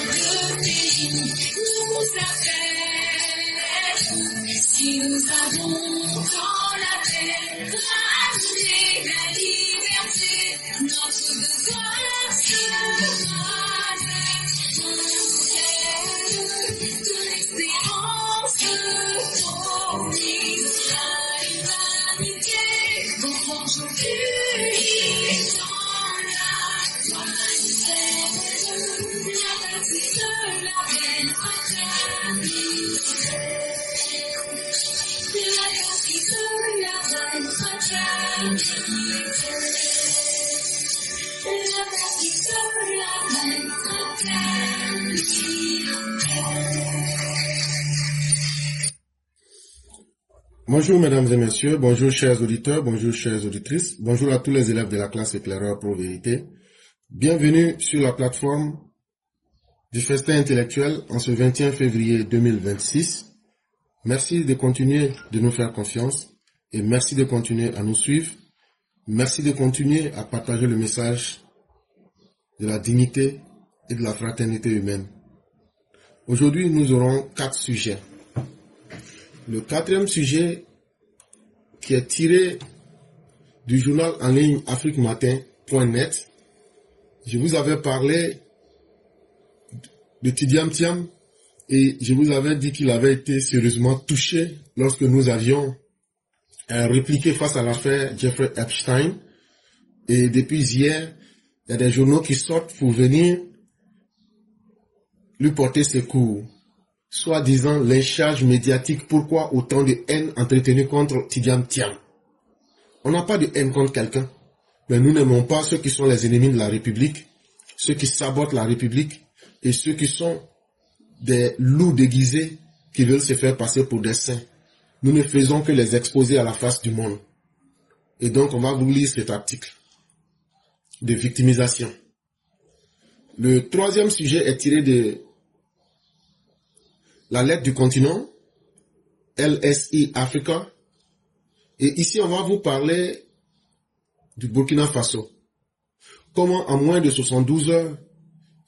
de pays nous appelle. Si nous avons encore la paix, ramener la liberté, notre devoir sera de l'espérance promise à l'humanité, confort aujourd'hui dans la humanité, la partie de la reine fraternité, la partie de la reine fraternité, la partie de la reine fraternité. Bonjour mesdames et messieurs, bonjour chers auditeurs, bonjour chères auditrices, bonjour à tous les élèves de la classe éclaireur pro vérité. Bienvenue sur la plateforme du festin intellectuel en ce 21 février 2026. Merci de continuer de nous faire confiance et merci de continuer à nous suivre. Merci de continuer à partager le message de la dignité et de la fraternité humaine. Aujourd'hui, nous aurons 4 sujets. Le 4e sujet, qui est tiré du journal en ligne afriquematin.net, je vous avais parlé de Tidjam Thiam et je vous avais dit qu'il avait été sérieusement touché lorsque nous avions répliqué face à l'affaire Jeffrey Epstein. Et depuis hier, il y a des journaux qui sortent pour venir lui porter secours. Soi-disant lynchage médiatique, pourquoi autant de haine entretenue contre Tidjam Thiam? On n'a pas de haine contre quelqu'un, mais nous n'aimons pas ceux qui sont les ennemis de la République, ceux qui sabotent la République et ceux qui sont des loups déguisés qui veulent se faire passer pour des saints. Nous ne faisons que les exposer à la face du monde. Et donc on va vous lire cet article de victimisation. Le 3e sujet est tiré de la lettre du continent, LSI Africa. Et ici, on va vous parler du Burkina Faso. Comment en moins de 72 heures,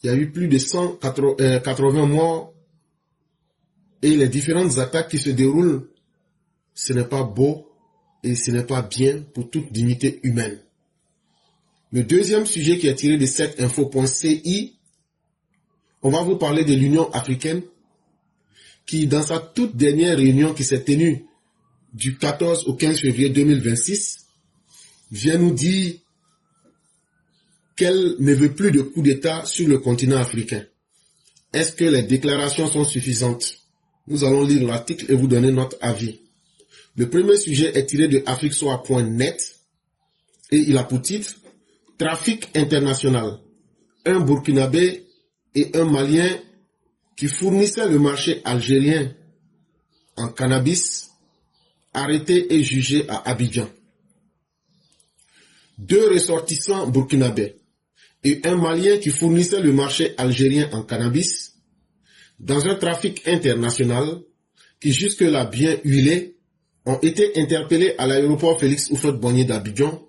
il y a eu plus de 180 morts et les différentes attaques qui se déroulent, ce n'est pas beau et ce n'est pas bien pour toute dignité humaine. Le 2e sujet qui est tiré de cette info.ci, on va vous parler de l'Union africaine qui, dans sa toute dernière réunion qui s'est tenue du 14 au 15 février 2026, vient nous dire qu'elle ne veut plus de coup d'État sur le continent africain. Est-ce que les déclarations sont suffisantes? Nous allons lire l'article et vous donner notre avis. Le premier sujet est tiré de afriquesoir.net et il a pour titre « Trafic international. Un Burkinabé et un Malien qui fournissait le marché algérien en cannabis, arrêtés et jugés à Abidjan. 2 ressortissants burkinabés et un Malien qui fournissait le marché algérien en cannabis dans un trafic international qui jusque-là bien huilé ont été interpellés à l'aéroport Félix Houphouët-Boigny d'Abidjan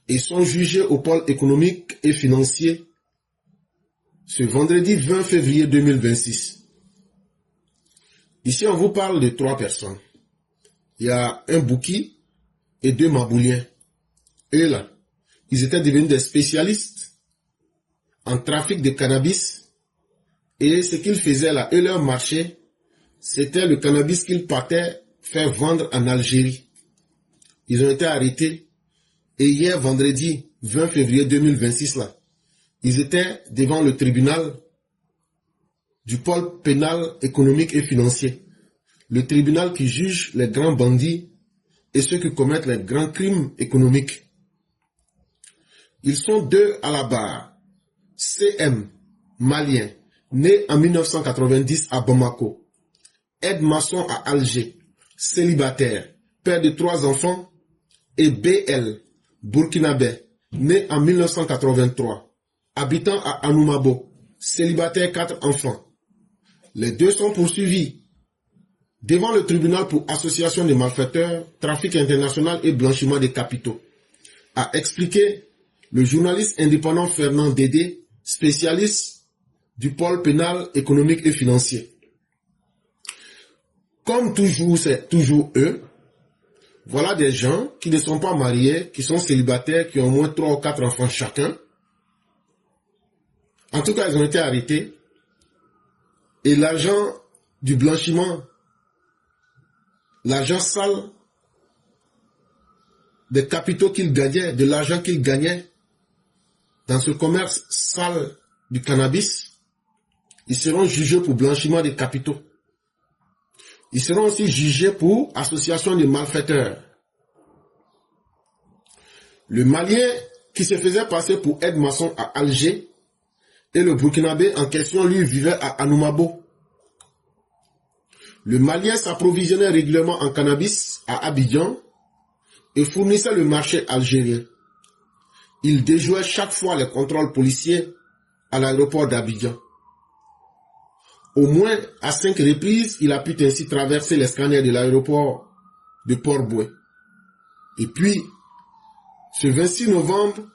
et sont jugés au pôle économique et financier ce vendredi 20 février 2026. Ici, on vous parle de 3 personnes. Il y a un Bouki et 2 Mabouliens. Eux là, ils étaient devenus des spécialistes en trafic de cannabis. Et ce qu'ils faisaient là, et leur marché, c'était le cannabis qu'ils partaient faire vendre en Algérie. Ils ont été arrêtés. Et hier, vendredi 20 février 2026 là, ils étaient devant le tribunal du pôle pénal économique et financier. Le tribunal qui juge les grands bandits et ceux qui commettent les grands crimes économiques. Ils sont 2 à la barre. CM, malien, né en 1990 à Bamako. Aide maçon à Alger, célibataire, père de 3 enfants. Et BL, burkinabé, né en 1983. Habitant à Anoumabo, célibataire 4 enfants. Les 2 sont poursuivis devant le tribunal pour association de malfaiteurs, trafic international et blanchiment des capitaux, a expliqué le journaliste indépendant Fernand Dédé, spécialiste du pôle pénal économique et financier. Comme toujours, c'est toujours eux. Voilà des gens qui ne sont pas mariés, qui sont célibataires, qui ont au moins 3 ou 4 enfants chacun. En tout cas, ils ont été arrêtés. Et l'argent du blanchiment, l'argent sale des capitaux qu'ils gagnaient, de l'argent qu'ils gagnaient dans ce commerce sale du cannabis, ils seront jugés pour blanchiment des capitaux. Ils seront aussi jugés pour association de malfaiteurs. Le Malien qui se faisait passer pour aide-maçon à Alger et le Burkinabé en question, lui, vivait à Anoumabo. Le Malien s'approvisionnait régulièrement en cannabis à Abidjan et fournissait le marché algérien. Il déjouait chaque fois les contrôles policiers à l'aéroport d'Abidjan. Au moins à 5 reprises, il a pu ainsi traverser les scanners de l'aéroport de Port-Boué. Et puis, ce 26 novembre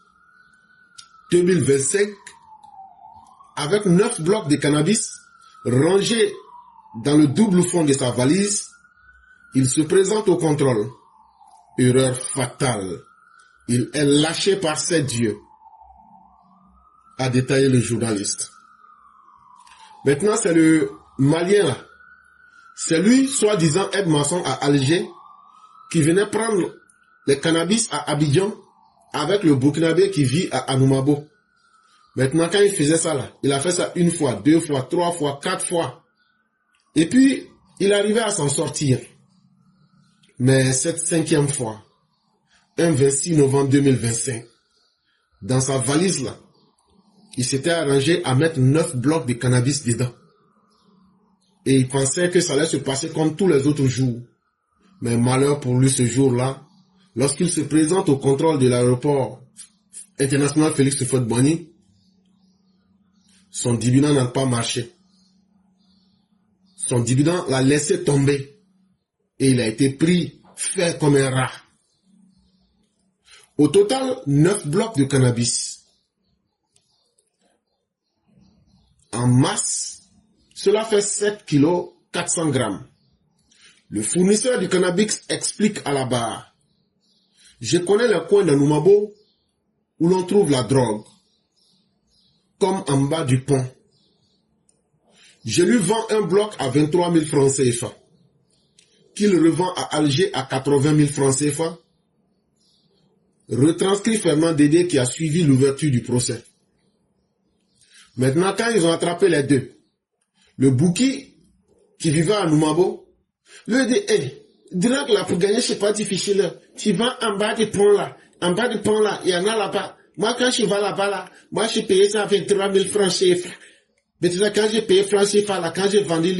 2025, avec 9 blocs de cannabis rangés dans le double fond de sa valise, il se présente au contrôle. Erreur fatale. Il est lâché par ses dieux, a détaillé le journaliste. Maintenant, c'est le Malien là. C'est lui, soi-disant aide-maçon à Alger, qui venait prendre les cannabis à Abidjan avec le Burkinabé qui vit à Anoumabo. Maintenant, quand il faisait ça là, il a fait ça 1 fois, 2 fois, 3 fois, 4 fois. Et puis, il arrivait à s'en sortir. Mais cette 5e fois, un 26 novembre 2025, dans sa valise là, il s'était arrangé à mettre 9 blocs de cannabis dedans. Et il pensait que ça allait se passer comme tous les autres jours. Mais malheur pour lui ce jour-là, lorsqu'il se présente au contrôle de l'aéroport international Félix Houphouët-Boigny, son dividende n'a pas marché. Son dividende l'a laissé tomber. Et il a été pris, fait comme un rat. Au total, 9 blocs de cannabis. En masse, cela fait 7 kg 400 grammes. Le fournisseur du cannabis explique à la barre: je connais le coin de Noumabo où l'on trouve la drogue, comme en bas du pont. Je lui vends un bloc à 23 000 francs CFA, qu'il revend à Alger à 80 000 francs CFA. Retranscrit Fernand Dédé qui a suivi l'ouverture du procès. Maintenant, quand ils ont attrapé les deux, le Bouki, qui vivait à Noumabo, lui a dit: hey, direct là, pour gagner, c'est pas difficile. Tu vas en bas du pont là. En bas du pont là, il y en a là-bas. Moi, quand je vais là-bas là, moi, j'ai payé ça à 23 000 francs CFA. Mais tu sais, quand j'ai payé francs CFA là, quand j'ai vendu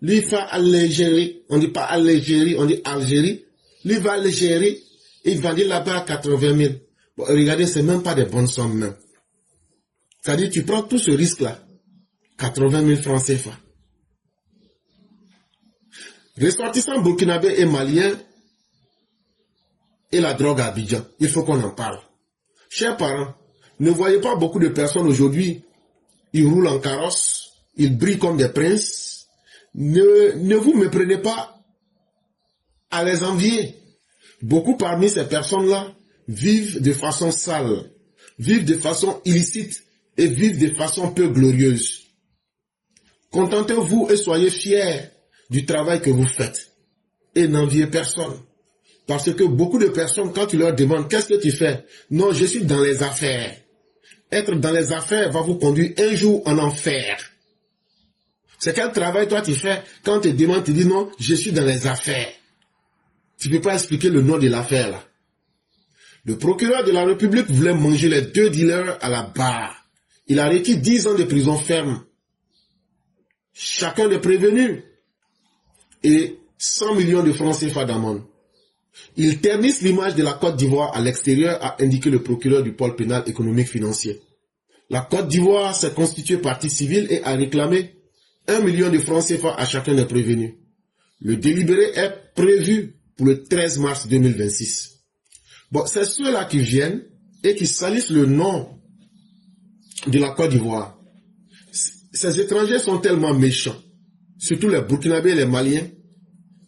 lui va à l'Algérie. On dit pas à l'Algérie, on dit Algérie. Lui va à l'Algérie, il vendit là-bas à 80 000. Bon, regardez, c'est même pas des bonnes sommes même. C'est-à-dire, tu prends tout ce risque-là. 80 000 francs CFA. Ressortissant burkinabé et malien et la drogue à Abidjan. Il faut qu'on en parle. Chers parents, ne voyez pas beaucoup de personnes aujourd'hui. Ils roulent en carrosse. Ils brillent comme des princes. Ne vous méprenez pas à les envier. Beaucoup parmi ces personnes-là vivent de façon sale, vivent de façon illicite et vivent de façon peu glorieuse. Contentez-vous et soyez fiers du travail que vous faites et n'enviez personne. Parce que beaucoup de personnes, quand tu leur demandes qu'est-ce que tu fais, non, je suis dans les affaires. Être dans les affaires va vous conduire un jour en enfer. C'est quel travail toi tu fais quand on te demande, tu dis non, je suis dans les affaires. Tu ne peux pas expliquer le nom de l'affaire là. Le procureur de la République voulait manger les 2 dealers à la barre. Il a requis 10 ans de prison ferme. Chacun des prévenus. Et 100 millions de francs CFA d'amende. Il ternissent l'image de la Côte d'Ivoire à l'extérieur, a indiqué le procureur du pôle pénal économique financier. La Côte d'Ivoire s'est constituée partie civile et a réclamé 1 million de francs CFA à chacun des prévenus. Le délibéré est prévu pour le 13 mars 2026. Bon, c'est ceux-là qui viennent et qui salissent le nom de la Côte d'Ivoire. ces étrangers sont tellement méchants, surtout les Burkinabés et les Maliens.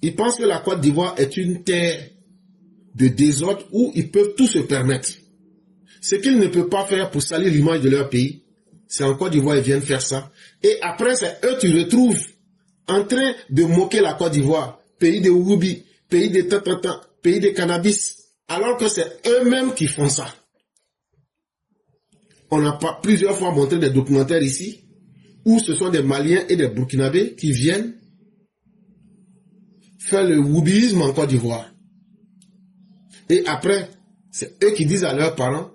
Ils pensent que la Côte d'Ivoire est une terre de désordre où ils peuvent tout se permettre. Ce qu'ils ne peuvent pas faire pour salir l'image de leur pays, c'est en Côte d'Ivoire ils viennent faire ça. Et après, c'est eux qui retrouvent en train de moquer la Côte d'Ivoire, pays de Woubi, pays de Tatata, pays de cannabis, alors que c'est eux-mêmes qui font ça. On a plusieurs fois montré des documentaires ici, où ce sont des Maliens et des Burkinabés qui viennent faire le woubisme en Côte d'Ivoire. Et après, c'est eux qui disent à leurs parents,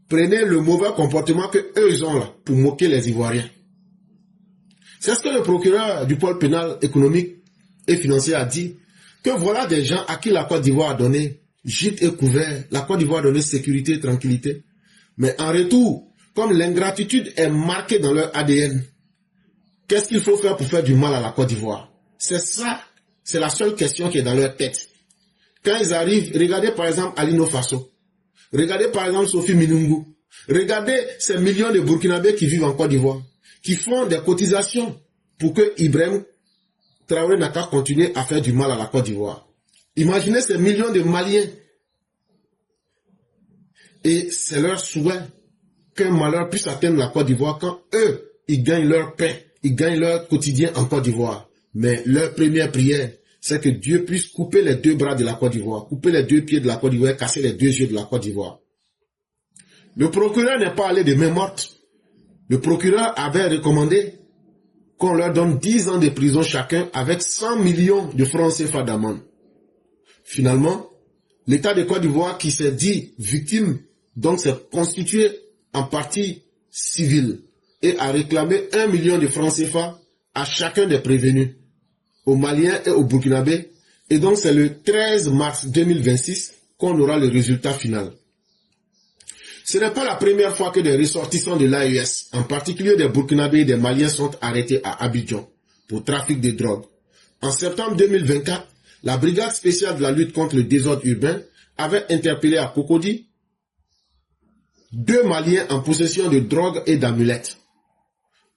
prenez le mauvais comportement que eux ils ont là, pour moquer les Ivoiriens. C'est ce que le procureur du pôle pénal économique et financier a dit, que voilà des gens à qui la Côte d'Ivoire a donné gîte et couvert, la Côte d'Ivoire a donné sécurité et tranquillité. Mais en retour, comme l'ingratitude est marquée dans leur ADN, qu'est-ce qu'il faut faire pour faire du mal à la Côte d'Ivoire? C'est ça, c'est la seule question qui est dans leur tête. Quand ils arrivent, regardez par exemple Alino Faso, regardez par exemple Sophie Minungu, regardez ces millions de Burkinabés qui vivent en Côte d'Ivoire, qui font des cotisations pour que Ibrahim Traoré n'a qu'à continuer à faire du mal à la Côte d'Ivoire. Imaginez ces millions de Maliens. Et c'est leur souhait qu'un malheur puisse atteindre la Côte d'Ivoire quand eux, ils gagnent leur pain, ils gagnent leur quotidien en Côte d'Ivoire. Mais leur première prière, c'est que Dieu puisse couper les deux bras de la Côte d'Ivoire, couper les deux pieds de la Côte d'Ivoire, casser les deux yeux de la Côte d'Ivoire. Le procureur n'est pas allé de main morte. Le procureur avait recommandé qu'on leur donne 10 ans de prison chacun avec 100 millions de francs CFA d'amende. Finalement, l'État de Côte d'Ivoire qui s'est dit victime, donc s'est constitué en partie civile et a réclamé 1 million de francs CFA à chacun des prévenus, aux Maliens et aux Burkinabés. Et donc c'est le 13 mars 2026 qu'on aura le résultat final. Ce n'est pas la première fois que des ressortissants de l'AES, en particulier des Burkinabés et des Maliens, sont arrêtés à Abidjan pour trafic de drogue. En septembre 2024, la brigade spéciale de la lutte contre le désordre urbain avait interpellé à Cocody 2 Maliens en possession de drogue et d'amulettes.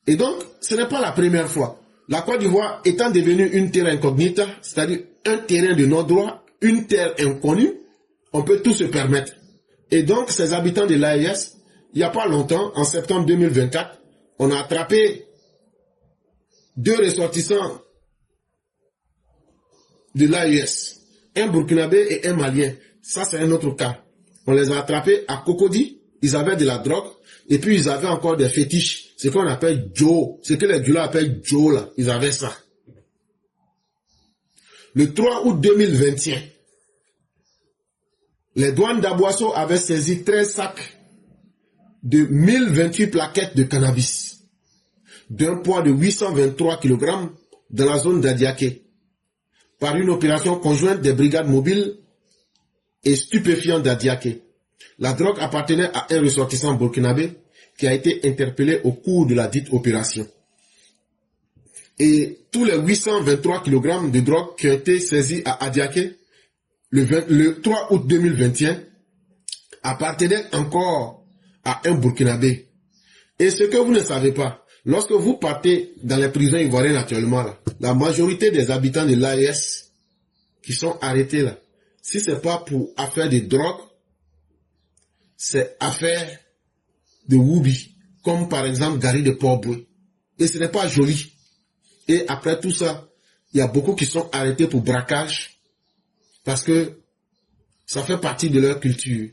Et donc, ce n'est pas la première fois. La Côte d'Ivoire étant devenue une terre incognita, c'est-à-dire un terrain de non-droit, une terre inconnue, on peut tout se permettre. Et donc, ces habitants de l'AES, il n'y a pas longtemps, en septembre 2024, on a attrapé 2 ressortissants de l'AES, un Burkinabé et un Malien. Ça, c'est un autre cas. On les a attrapés à Cocody, ils avaient de la drogue, et puis ils avaient encore des fétiches, ce qu'on appelle Joe, ce que les Djoula appellent Joe là, ils avaient ça. Le 3 août 2021, les douanes d'Aboisseau avaient saisi 13 sacs de 1028 plaquettes de cannabis, d'un poids de 823 kg dans la zone d'Adiaké, par une opération conjointe des brigades mobiles et stupéfiantes d'Adiaké. La drogue appartenait à un ressortissant burkinabé qui a été interpellé au cours de la dite opération. Et tous les 823 kg de drogue qui ont été saisis à Adiaké le 3 août 2021 appartenaient encore à un Burkinabé. Et ce que vous ne savez pas, lorsque vous partez dans les prisons ivoiriennes actuellement, là, la majorité des habitants de l'AES qui sont arrêtés là, si ce n'est pas pour affaire de drogue, c'est affaire de Woubi, comme par exemple Gary de Port-Boué. Et ce n'est pas joli. Et après tout ça, il y a beaucoup qui sont arrêtés pour braquage, parce que ça fait partie de leur culture.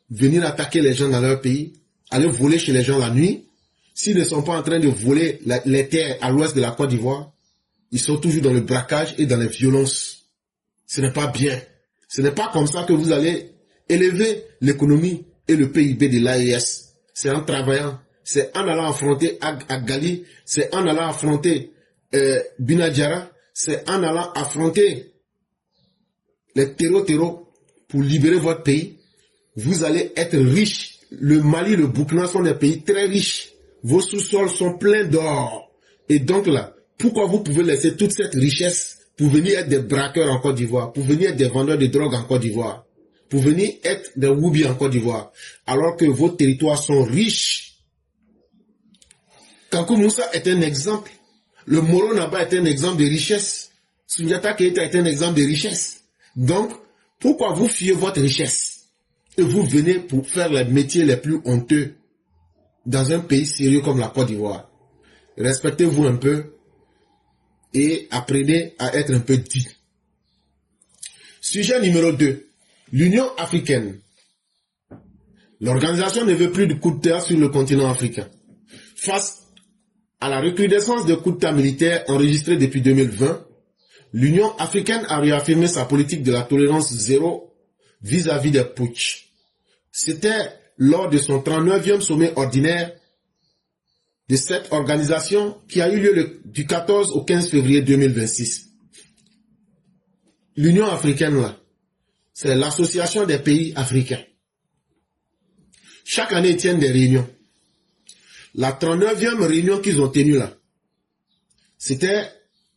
Venir attaquer les gens dans leur pays, aller voler chez les gens la nuit, s'ils ne sont pas en train de voler les terres à l'ouest de la Côte d'Ivoire, ils sont toujours dans le braquage et dans les violences. Ce n'est pas bien. Ce n'est pas comme ça que vous allez élever l'économie et le PIB de l'AES. C'est en travaillant, c'est en allant affronter Agali, c'est en allant affronter Binadjara, c'est en allant affronter les terreaux pour libérer votre pays. Vous allez être riche. Le Mali, le Burkina sont des pays très riches. Vos sous-sols sont pleins d'or. Et donc là, pourquoi vous pouvez laisser toute cette richesse pour venir être des braqueurs en Côte d'Ivoire, pour venir être des vendeurs de drogue en Côte d'Ivoire, pour venir être des Woubi en Côte d'Ivoire, alors que vos territoires sont riches? Kankou Moussa est un exemple. Le Moro Naba est un exemple de richesse. Sundiata Keita est un exemple de richesse. Donc, pourquoi vous fiez votre richesse et vous venez pour faire les métiers les plus honteux dans un pays sérieux comme la Côte d'Ivoire? Respectez-vous un peu et apprenez à être un peu digne. Sujet numéro 2. L'Union africaine. L'organisation ne veut plus de coups d'État sur le continent africain. Face à la recrudescence de coups d'État militaires enregistrés depuis 2020, l'Union africaine a réaffirmé sa politique de la tolérance zéro vis-à-vis des putschs. C'était lors de son 39e sommet ordinaire de cette organisation qui a eu lieu du 14 au 15 février 2026. L'Union africaine, là, c'est l'association des pays africains. Chaque année, ils tiennent des réunions. La 39e réunion qu'ils ont tenue là, c'était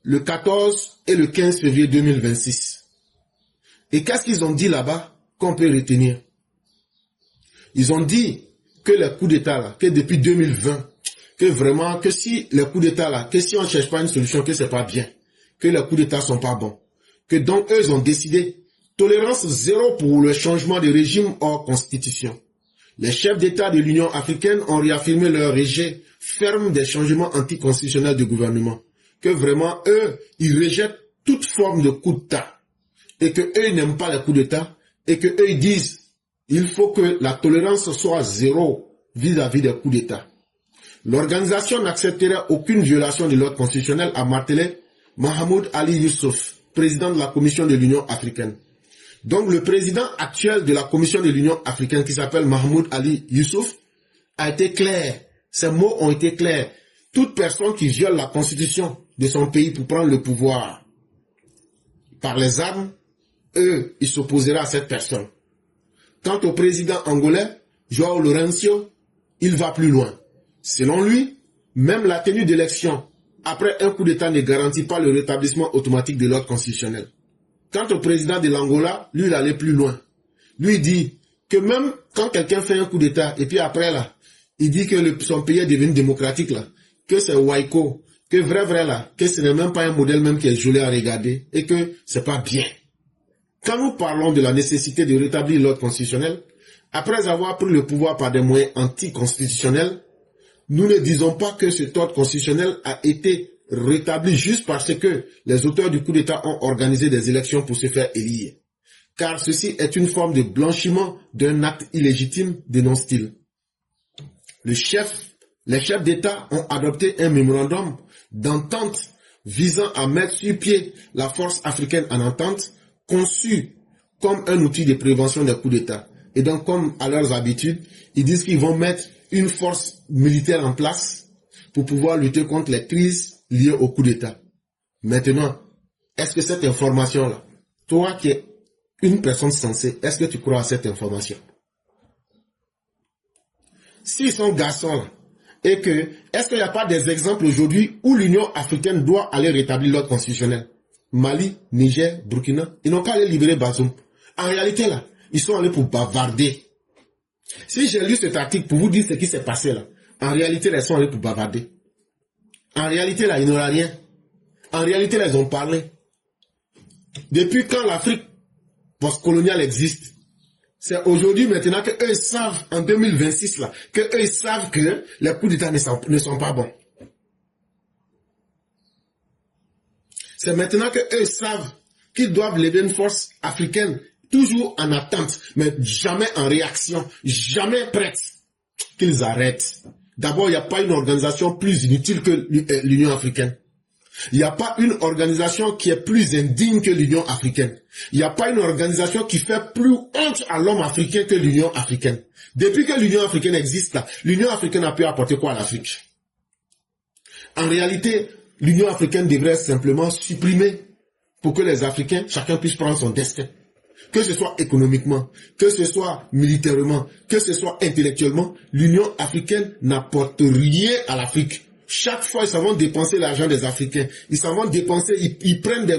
le 14 et le 15 février 2026. Et qu'est-ce qu'ils ont dit là-bas qu'on peut retenir? Ils ont dit que les coups d'État là, que depuis 2020, que vraiment, que si les coups d'État là, que si on ne cherche pas une solution, que c'est pas bien, que les coups d'État sont pas bons, que donc eux ont décidé tolérance zéro pour le changement de régime hors constitution. Les chefs d'État de l'Union africaine ont réaffirmé leur rejet ferme des changements anticonstitutionnels de gouvernement. Que vraiment, eux, ils rejettent toute forme de coup d'État. Et que eux, ils n'aiment pas les coups d'État. Et que eux, ils disent, il faut que la tolérance soit zéro vis-à-vis des coups d'État. L'organisation n'accepterait aucune violation de l'ordre constitutionnel, a martelé Mahmoud Ali Youssouf, président de la Commission de l'Union africaine. Donc le président actuel de la Commission de l'Union africaine, qui s'appelle Mahmoud Ali Youssouf, a été clair. Ces mots ont été clairs. Toute personne qui viole la constitution de son pays pour prendre le pouvoir par les armes, eux, ils s'opposeraient à cette personne. Quant au président angolais, João Lourenço, il va plus loin. Selon lui, même la tenue d'élections après un coup d'État ne garantit pas le rétablissement automatique de l'ordre constitutionnel. Quant au président de l'Angola, lui, il allait plus loin. Lui, il dit que même quand quelqu'un fait un coup d'État, et puis après, là, il dit que son pays est devenu démocratique, là, que c'est Waiko, que vrai, là, que ce n'est même pas un modèle même qui est joli à regarder, et que c'est pas bien. Quand nous parlons de la nécessité de rétablir l'ordre constitutionnel, après avoir pris le pouvoir par des moyens anticonstitutionnels, nous ne disons pas que cet ordre constitutionnel a été rétabli juste parce que les auteurs du coup d'État ont organisé des élections pour se faire élire. Car ceci est une forme de blanchiment d'un acte illégitime, dénonce-t-il. Les chefs d'État ont adopté un mémorandum d'entente visant à mettre sur pied la force africaine en entente, conçue comme un outil de prévention des coups d'État. Et donc, comme à leurs habitudes, ils disent qu'ils vont mettre une force militaire en place pour pouvoir lutter contre les crises liées au coup d'État. Maintenant, est-ce que cette information-là, toi qui es une personne sensée, est-ce que tu crois à cette information? S'ils sont garçons là, et que, est-ce qu'il n'y a pas des exemples aujourd'hui où l'Union africaine doit aller rétablir l'ordre constitutionnel? Mali, Niger, Burkina, ils n'ont qu'à aller libérer Bazoum. En réalité là, ils sont allés pour bavarder. Si j'ai lu cet article pour vous dire ce qui s'est passé là, en réalité là, ils sont allés pour bavarder. En réalité là, il n'y aura rien. En réalité là, ils ont parlé. Depuis quand l'Afrique postcoloniale existe? C'est aujourd'hui maintenant que eux savent, en 2026 là, que eux savent que les coups d'État ne sont pas bons. C'est maintenant que eux savent qu'ils doivent lever une force africaine, toujours en attente, mais jamais en réaction, jamais prête, qu'ils arrêtent. D'abord, il n'y a pas une organisation plus inutile que l'Union africaine. Il n'y a pas une organisation qui est plus indigne que l'Union africaine. Il n'y a pas une organisation qui fait plus honte à l'homme africain que l'Union africaine. Depuis que l'Union africaine existe là, l'Union africaine a pu apporter quoi à l'Afrique? En réalité, l'Union africaine devrait simplement supprimer pour que les Africains, chacun puisse prendre son destin. Que ce soit économiquement, que ce soit militairement, que ce soit intellectuellement, l'Union africaine n'apporte rien à l'Afrique. Chaque fois, ils s'en vont dépenser l'argent des Africains. Ils s'en vont dépenser, ils prennent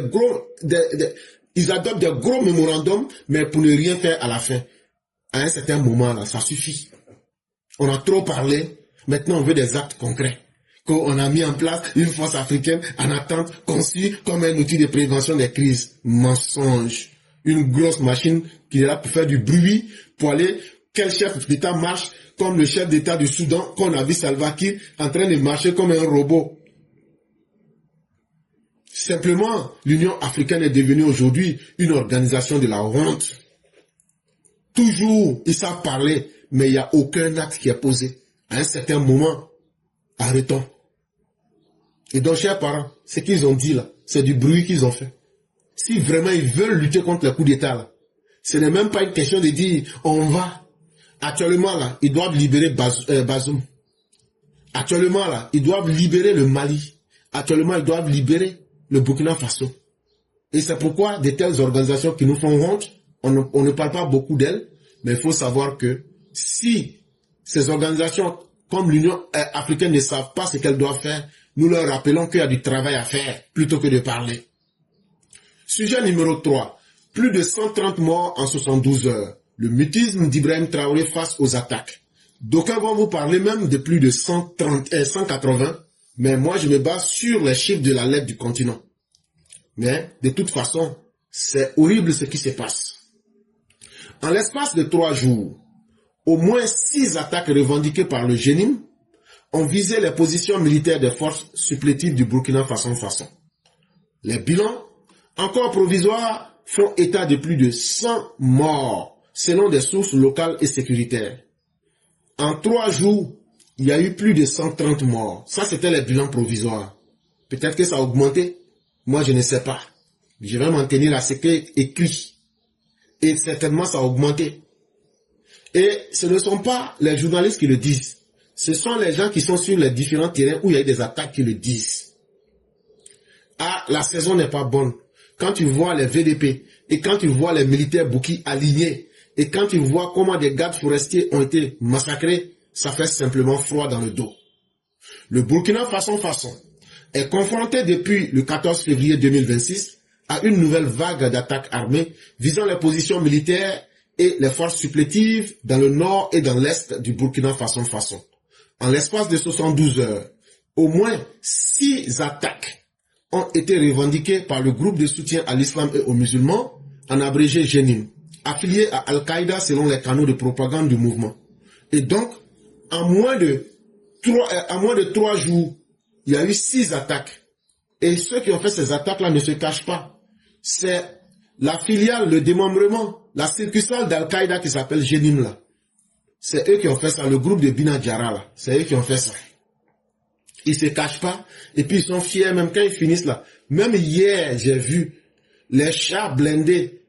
ils adoptent des gros mémorandums, mais pour ne rien faire à la fin. À un certain moment, là, ça suffit. On a trop parlé. Maintenant, on veut des actes concrets. qu'on a mis en place une force africaine en attente conçue comme un outil de prévention des crises. Mensonge. Une grosse machine qui est là pour faire du bruit, pour aller, quel chef d'État marche comme le chef d'État du Soudan, qu'on a vu Salva Kiir en train de marcher comme un robot. Simplement, l'Union africaine est devenue aujourd'hui une organisation de la honte. Toujours, ils savent parler, mais il n'y a aucun acte qui est posé. À un certain moment, arrêtons. Et donc, chers parents, ce qu'ils ont dit là, c'est du bruit qu'ils ont fait. Si vraiment ils veulent lutter contre le coup d'État là, ce n'est même pas une question de dire, on va. Actuellement là, ils doivent libérer Bazoum. Actuellement là, ils doivent libérer le Mali. Actuellement, ils doivent libérer le Burkina Faso. Et c'est pourquoi de telles organisations qui nous font honte, on ne parle pas beaucoup d'elles, mais il faut savoir que si ces organisations comme l'Union africaine ne savent pas ce qu'elles doivent faire, nous leur rappelons qu'il y a du travail à faire plutôt que de parler. Sujet numéro 3. Plus de 130 morts en 72 heures. Le mutisme d'Ibrahim Traoré face aux attaques. D'aucuns vont vous parler même de plus de 180, mais moi je me base sur les chiffres de la lettre du continent. Mais de toute façon, c'est horrible ce qui se passe. En l'espace de 3 jours, au moins 6 attaques revendiquées par le Jenim ont visé les positions militaires des forces supplétives du Burkina Faso. Les bilans, encore provisoires, font état de plus de 100 morts, selon des sources locales et sécuritaires. En 3 jours, il y a eu plus de 130 morts. Ça, c'était les bilans provisoires. Peut-être que ça a augmenté. Moi, je ne sais pas. Je vais m'en tenir à ce qui est écrit. Et certainement, ça a augmenté. Et ce ne sont pas les journalistes qui le disent. Ce sont les gens qui sont sur les différents terrains où il y a eu des attaques qui le disent. Ah, la saison n'est pas bonne. Quand tu vois les VDP et quand tu vois les militaires Bouki alignés et quand tu vois comment des gardes forestiers ont été massacrés, ça fait simplement froid dans le dos. Le Burkina Faso est confronté depuis le 14 février 2026 à une nouvelle vague d'attaques armées visant les positions militaires et les forces supplétives dans le nord et dans l'est du Burkina Faso. En l'espace de 72 heures, au moins 6 attaques ont été revendiquées par le groupe de soutien à l'islam et aux musulmans, en abrégé Jenim, affilié à Al-Qaïda selon les canaux de propagande du mouvement. Et donc, en moins de 3 jours, il y a eu 6 attaques. Et ceux qui ont fait ces attaques-là ne se cachent pas. C'est la filiale, le démembrement, la succursale d'Al-Qaïda qui s'appelle Jenim là. C'est eux qui ont fait ça, le groupe de Bina Djara là. C'est eux qui ont fait ça. Ils se cachent pas. Et puis ils sont fiers même quand ils finissent là. Même hier, j'ai vu les chars blindés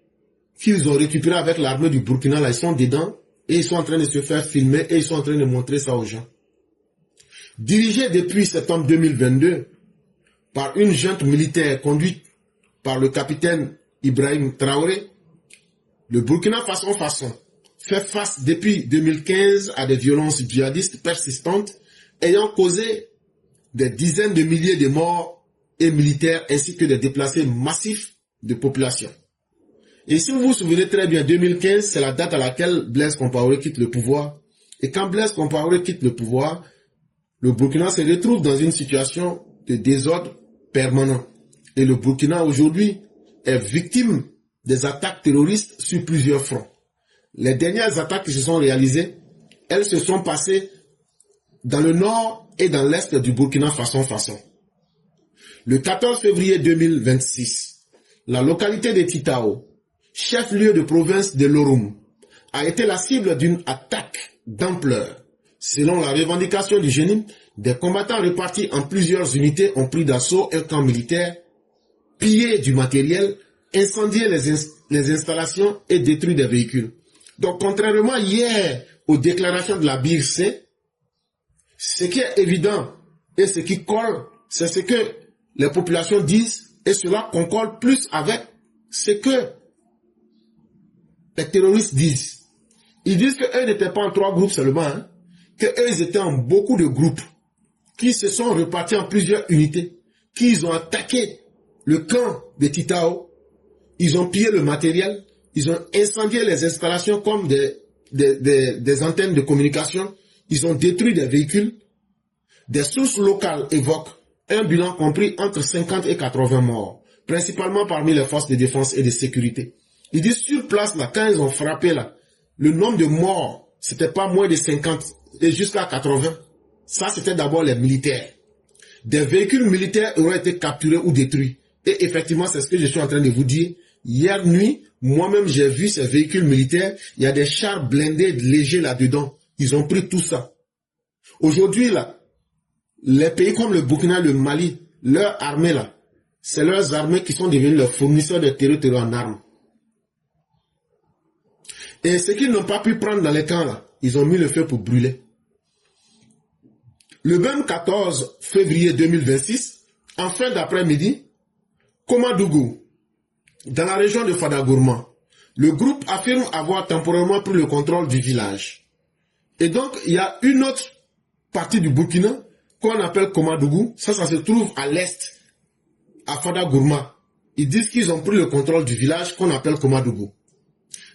qu'ils ont récupérés avec l'armée du Burkina là. Ils sont dedans et ils sont en train de se faire filmer et ils sont en train de montrer ça aux gens. Dirigé depuis septembre 2022 par une junte militaire conduite par le capitaine Ibrahim Traoré, le Burkina Faso fait face depuis 2015 à des violences djihadistes persistantes ayant causé des dizaines de milliers de morts et militaires ainsi que des déplacés massifs de population. Et si vous vous souvenez très bien, 2015, c'est la date à laquelle Blaise Compaoré quitte le pouvoir. Et quand Blaise Compaoré quitte le pouvoir, le Burkina se retrouve dans une situation de désordre permanent. Et le Burkina aujourd'hui est victime des attaques terroristes sur plusieurs fronts. Les dernières attaques qui se sont réalisées, elles se sont passées dans le nord et dans l'est du Burkina Faso. Le 14 février 2026, la localité de Titao, chef-lieu de province de l'Oroum, a été la cible d'une attaque d'ampleur. Selon la revendication du Jenim, des combattants répartis en plusieurs unités ont pris d'assaut un camp militaire, pillé du matériel, incendié les installations et détruit des véhicules. Donc, contrairement hier aux déclarations de la BIRC, ce qui est évident et ce qui colle, c'est ce que les populations disent et cela concorde plus avec ce que les terroristes disent. Ils disent qu'eux n'étaient pas en 3 groupes seulement, hein, qu'eux étaient en beaucoup de groupes qui se sont repartis en plusieurs unités, qui ont attaqué le camp de Titao, ils ont pillé le matériel, ils ont incendié les installations comme des antennes de communication, ils ont détruit des véhicules. Des sources locales évoquent un bilan compris entre 50 et 80 morts, principalement parmi les forces de défense et de sécurité. Ils disent sur place, là, quand ils ont frappé, là, le nombre de morts, c'était pas moins de 50 et jusqu'à 80. Ça, c'était d'abord les militaires. Des véhicules militaires auraient été capturés ou détruits. Et effectivement, c'est ce que je suis en train de vous dire. Hier nuit, moi-même, j'ai vu ces véhicules militaires. Il y a des chars blindés légers là-dedans. Ils ont pris tout ça. Aujourd'hui, là, les pays comme le Burkina, le Mali, leurs armées, là, c'est leurs armées qui sont devenues leurs fournisseurs de terreau en armes. Et ce qu'ils n'ont pas pu prendre dans les camps, là, ils ont mis le feu pour brûler. Le même 14 février 2026, en fin d'après-midi, Komadougou, dans la région de Fadagourma, le groupe affirme avoir temporairement pris le contrôle du village. Et donc, il y a une autre partie du Burkina qu'on appelle Komadougou. Ça se trouve à l'est, à Fadagourma. Ils disent qu'ils ont pris le contrôle du village qu'on appelle Komadougou.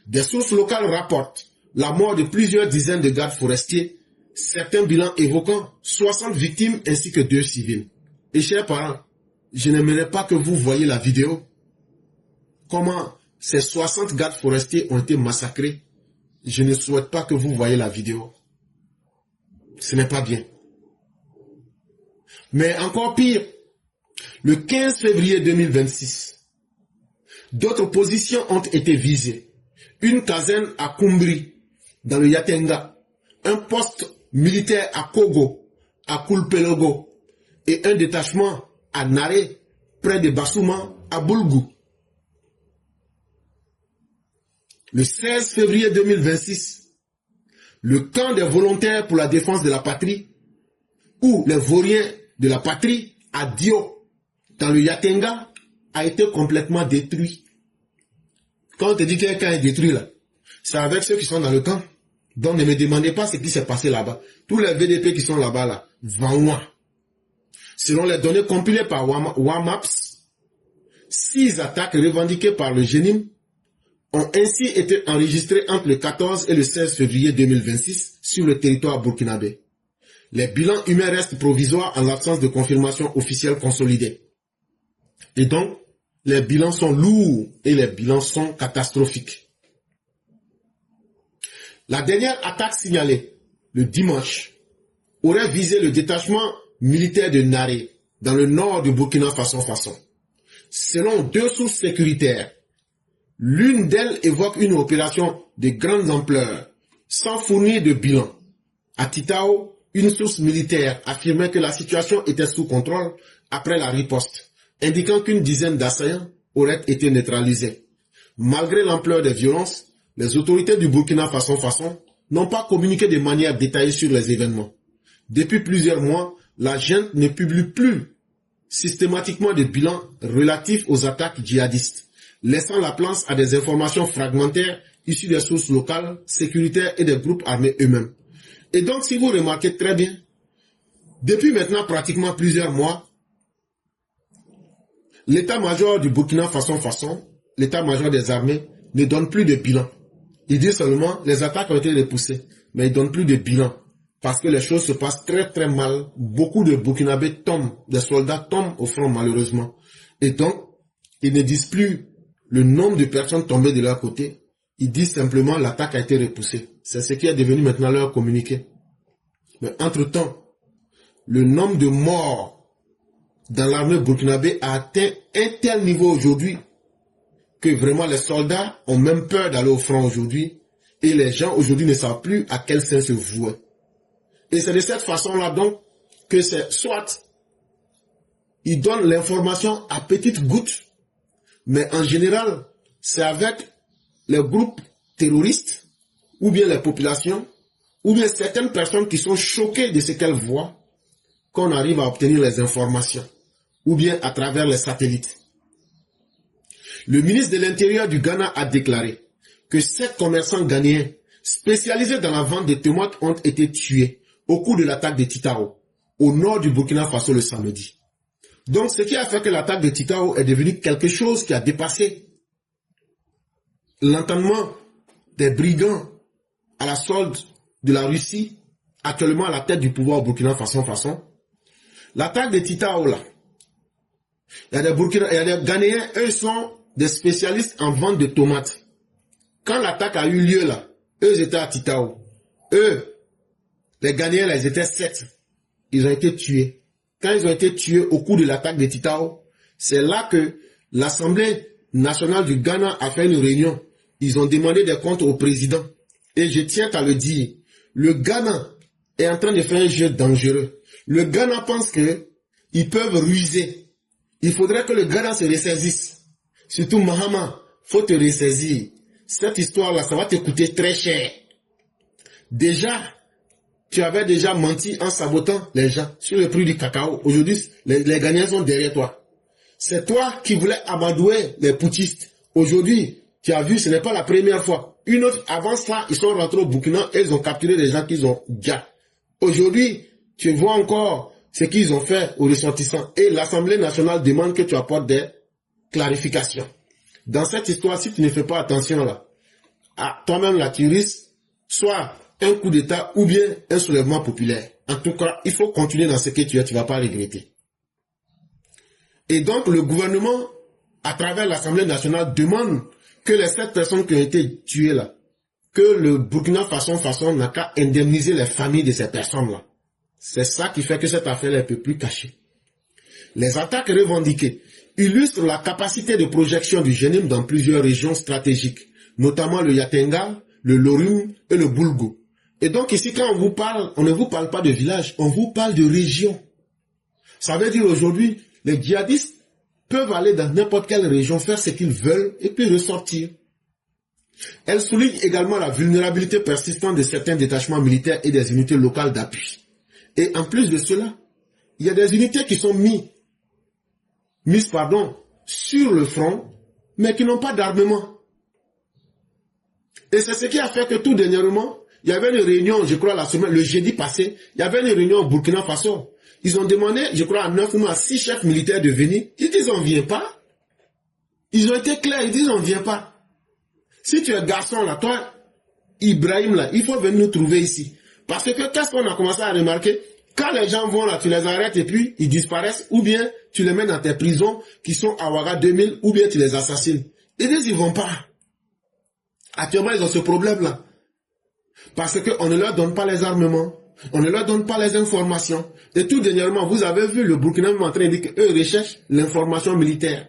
Des sources locales rapportent la mort de plusieurs dizaines de gardes forestiers, certains bilans évoquant 60 victimes ainsi que 2 civils. Et chers parents, je n'aimerais pas que vous voyiez la vidéo. Comment ces 60 gardes forestiers ont été massacrés. Je ne souhaite pas que vous voyiez la vidéo. Ce n'est pas bien. Mais encore pire, le 15 février 2026, d'autres positions ont été visées. Une caserne à Kumbri, dans le Yatenga, un poste militaire à Kogo, à Kulpelogo, et un détachement à Naré, près de Bassouma, à Boulgou. Le 16 février 2026, le camp des volontaires pour la défense de la patrie, ou les vauriens de la patrie, à Dio, dans le Yatenga, a été complètement détruit. Quand on te dit que le camp est détruit là, c'est avec ceux qui sont dans le camp. Donc ne me demandez pas ce qui s'est passé là-bas. Tous les VDP qui sont là-bas là, Vanwa. Selon les données compilées par WAMAPS, 6 attaques revendiquées par le GENIM ont ainsi été enregistrées entre le 14 et le 16 février 2026 sur le territoire burkinabé. Les bilans humains restent provisoires en l'absence de confirmation officielle consolidée. Et donc, les bilans sont lourds et les bilans sont catastrophiques. La dernière attaque signalée, le dimanche, aurait visé le détachement militaire de Naré, dans le nord du Burkina Faso. Selon 2 sources sécuritaires, l'une d'elles évoque une opération de grande ampleur, sans fournir de bilan. À Titao, une source militaire affirmait que la situation était sous contrôle après la riposte, indiquant qu'une dizaine d'assaillants auraient été neutralisés. Malgré l'ampleur des violences, les autorités du Burkina Faso n'ont pas communiqué de manière détaillée sur les événements. Depuis plusieurs mois, la junte ne publie plus systématiquement de bilans relatifs aux attaques djihadistes, laissant la place à des informations fragmentaires issues des sources locales, sécuritaires et des groupes armés eux-mêmes. Et donc, si vous remarquez très bien, depuis maintenant pratiquement plusieurs mois, l'état-major du Burkina Faso, l'état-major des armées, ne donne plus de bilan. Il dit seulement les attaques ont été repoussées, mais il ne donne plus de bilan. Parce que les choses se passent très très mal. Beaucoup de Burkinabés tombent, des soldats tombent au front malheureusement. Et donc, ils ne disent plus le nombre de personnes tombées de leur côté. Ils disent simplement l'attaque a été repoussée. C'est ce qui est devenu maintenant leur communiqué. Mais entre-temps, le nombre de morts dans l'armée burkinabé a atteint un tel niveau aujourd'hui que vraiment les soldats ont même peur d'aller au front aujourd'hui. Et les gens aujourd'hui ne savent plus à quel sein se vouer. Et c'est de cette façon-là donc que c'est soit ils donnent l'information à petites gouttes, mais en général, c'est avec les groupes terroristes, ou bien les populations, ou bien certaines personnes qui sont choquées de ce qu'elles voient, qu'on arrive à obtenir les informations, ou bien à travers les satellites. Le ministre de l'Intérieur du Ghana a déclaré que 7 commerçants ghanéens spécialisés dans la vente de tomates ont été tués au cours de l'attaque de Titao, au nord du Burkina Faso le samedi. Donc ce qui a fait que l'attaque de Titao est devenue quelque chose qui a dépassé l'entendement des brigands à la solde de la Russie, actuellement à la tête du pouvoir au Burkina Faso, L'attaque de Titao, là, il y a des Ghanéens, eux sont des spécialistes en vente de tomates. Quand l'attaque a eu lieu, là, eux étaient à Titao. Eux, les Ghanéens, là, ils étaient 7. Ils ont été tués. Quand ils ont été tués au cours de l'attaque de Titao, c'est là que l'Assemblée nationale du Ghana a fait une réunion. Ils ont demandé des comptes au président. Et je tiens à le dire, le Ghana est en train de faire un jeu dangereux. Le Ghana pense que ils peuvent ruser. Il faudrait que le Ghana se ressaisisse. Surtout Mahama, faut te ressaisir. Cette histoire-là, ça va te coûter très cher. Déjà, tu avais déjà menti en sabotant les gens sur le prix du cacao. Aujourd'hui, les Ghanéens sont derrière toi. C'est toi qui voulais amadouer les putschistes. Aujourd'hui, tu as vu, ce n'est pas la première fois. Une autre, avant ça, ils sont rentrés au Burkina et ils ont capturé des gens qu'ils ont déjà. Aujourd'hui, tu vois encore ce qu'ils ont fait aux ressortissants. Et l'Assemblée nationale demande que tu apportes des clarifications. Dans cette histoire, si tu ne fais pas attention là, à toi-même là, tu risques soit un coup d'État ou bien un soulèvement populaire. En tout cas, il faut continuer dans ce que tu es, tu ne vas pas regretter. Et donc, le gouvernement, à travers l'Assemblée nationale, demande que les 7 personnes qui ont été tuées là, que le Burkina Faso n'a qu'à indemniser les familles de ces personnes-là. C'est ça qui fait que cette affaire est un peu plus cachée. Les attaques revendiquées illustrent la capacité de projection du GENIM dans plusieurs régions stratégiques, notamment le Yatenga, le Lorum et le Boulgo. Et donc ici, quand on vous parle, on ne vous parle pas de village, on vous parle de région. Ça veut dire aujourd'hui, les djihadistes peuvent aller dans n'importe quelle région, faire ce qu'ils veulent et puis ressortir. Elle souligne également la vulnérabilité persistante de certains détachements militaires et des unités locales d'appui. Et en plus de cela, il y a des unités qui sont mises sur le front, mais qui n'ont pas d'armement. Et c'est ce qui a fait que tout dernièrement, il y avait une réunion, je crois, le jeudi passé, il y avait une réunion au Burkina Faso. Ils ont demandé, je crois, à 9 ou à 6 chefs militaires de venir. Ils disent, on ne vient pas. Ils ont été clairs, ils disent, on ne vient pas. Si tu es garçon, là, toi, Ibrahim, là, il faut venir nous trouver ici. Parce que qu'est-ce qu'on a commencé à remarquer? Quand les gens vont là, tu les arrêtes et puis ils disparaissent, ou bien tu les mets dans tes prisons qui sont à Ouaga 2000, ou bien tu les assassines. Ils disent, ils vont pas. Actuellement, ils ont ce problème-là. Parce qu'on ne leur donne pas les armements, on ne leur donne pas les informations. Et tout dernièrement, vous avez vu le Burkina en train de dire qu'eux recherchent l'information militaire.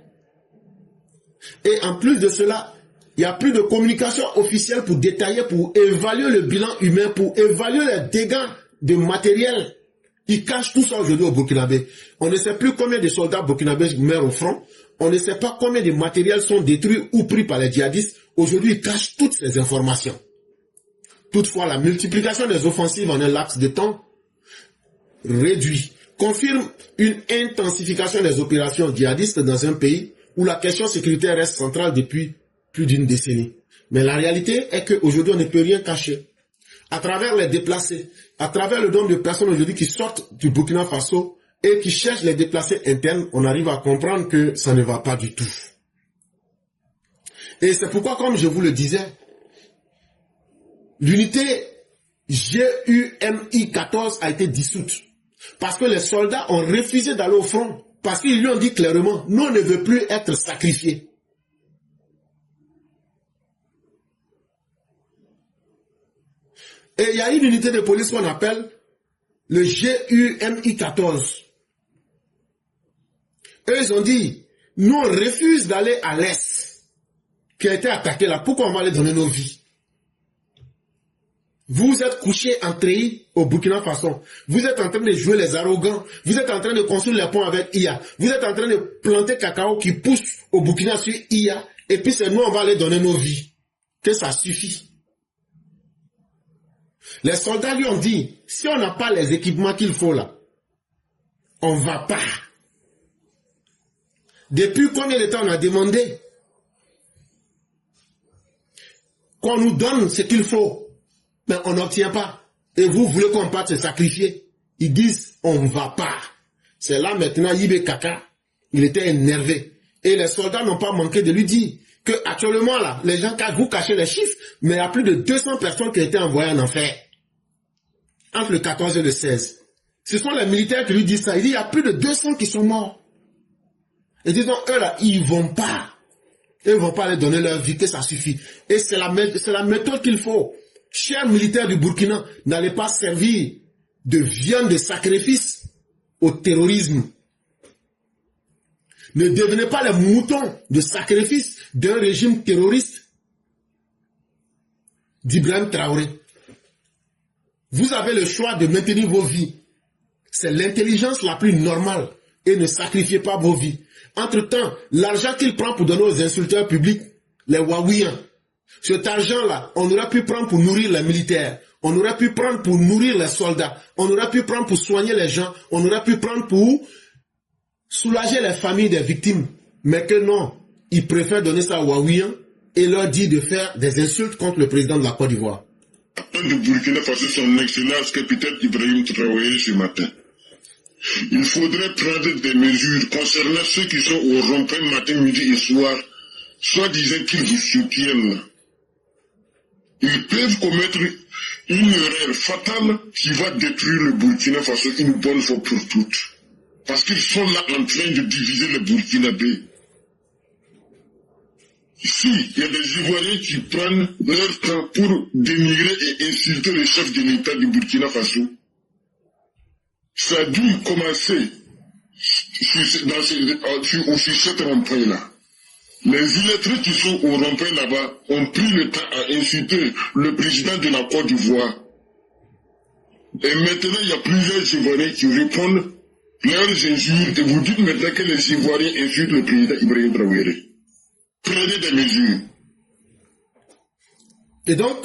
Et en plus de cela, il n'y a plus de communication officielle pour détailler, pour évaluer le bilan humain, pour évaluer les dégâts de matériel. Ils cachent tout ça aujourd'hui au Burkinabé. On ne sait plus combien de soldats burkinabés meurent au front. On ne sait pas combien de matériels sont détruits ou pris par les djihadistes. Aujourd'hui, ils cachent toutes ces informations. Toutefois, la multiplication des offensives en un laps de temps réduit confirme une intensification des opérations djihadistes dans un pays où la question sécuritaire reste centrale depuis plus d'une décennie. Mais la réalité est qu'aujourd'hui, on ne peut rien cacher. À travers les déplacés, à travers le nombre de personnes aujourd'hui qui sortent du Burkina Faso et qui cherchent les déplacés internes, on arrive à comprendre que ça ne va pas du tout. Et c'est pourquoi, comme je vous le disais, l'unité GUMI 14 a été dissoute. Parce que les soldats ont refusé d'aller au front. Parce qu'ils lui ont dit clairement, nous on ne veut plus être sacrifiés. Et il y a une unité de police qu'on appelle le GUMI 14. Eux, ils ont dit, nous on refuse d'aller à l'Est, qui a été attaqué là. Pourquoi on va aller donner nos vies? Vous êtes couchés en treillis au Burkina Faso. Vous êtes en train de jouer les arrogants. Vous êtes en train de construire les ponts avec IA. Vous êtes en train de planter cacao qui pousse au Burkina sur IA. Et puis c'est nous, on va aller donner nos vies. Que ça suffit. Les soldats lui ont dit, si on n'a pas les équipements qu'il faut là, on ne va pas. Depuis combien de temps on a demandé qu'on nous donne ce qu'il faut? Mais on n'obtient pas. Et vous voulez qu'on parte se sacrifier. Ils disent, on ne va pas. C'est là maintenant, Yibé Kaka, il était énervé. Et les soldats n'ont pas manqué de lui dire que actuellement là, les gens, vous cachez les chiffres, mais il y a plus de 200 personnes qui ont été envoyées en enfer. Entre le 14 et le 16. Ce sont les militaires qui lui disent ça. Il dit, il y a plus de 200 qui sont morts. Et disons, eux là, ils vont pas. Ils ne vont pas aller donner leur vie, que ça suffit. Et c'est la méthode qu'il faut. Chers militaires du Burkina, n'allez pas servir de viande de sacrifice au terrorisme. Ne devenez pas les moutons de sacrifice d'un régime terroriste d'Ibrahim Traoré. Vous avez le choix de maintenir vos vies. C'est l'intelligence la plus normale. Et ne sacrifiez pas vos vies. Entre-temps, l'argent qu'il prend pour donner aux insulteurs publics, les Wawiens, cet argent-là, on aurait pu prendre pour nourrir les militaires. On aurait pu prendre pour nourrir les soldats. On aurait pu prendre pour soigner les gens. On aurait pu prendre pour soulager les familles des victimes. Mais que non, ils préfèrent donner ça aux Wawiens et leur dire de faire des insultes contre le président de la Côte d'Ivoire. De Burkina Faso, son excellence capitaine Ibrahim Traoré ce matin. Il faudrait prendre des mesures concernant ceux qui sont au rond-point matin, midi et soir, soi-disant qu'ils vous soutiennent. Ils peuvent commettre une erreur fatale qui va détruire le Burkina Faso une bonne fois pour toutes. Parce qu'ils sont là en train de diviser le Burkinabé. Ici, il y a des Ivoiriens qui prennent leur temps pour dénigrer et insulter le chef de l'État du Burkina Faso. Ça a dû commencer sur cet rond-point-là. Les illettrés qui sont au rond-point là-bas ont pris le temps à insulter le président de la Côte d'Ivoire. Et maintenant, il y a plusieurs Ivoiriens qui répondent leurs injures et vous dites maintenant que les Ivoiriens insultent le président Ibrahim Traoré. Prenez des mesures. Et donc,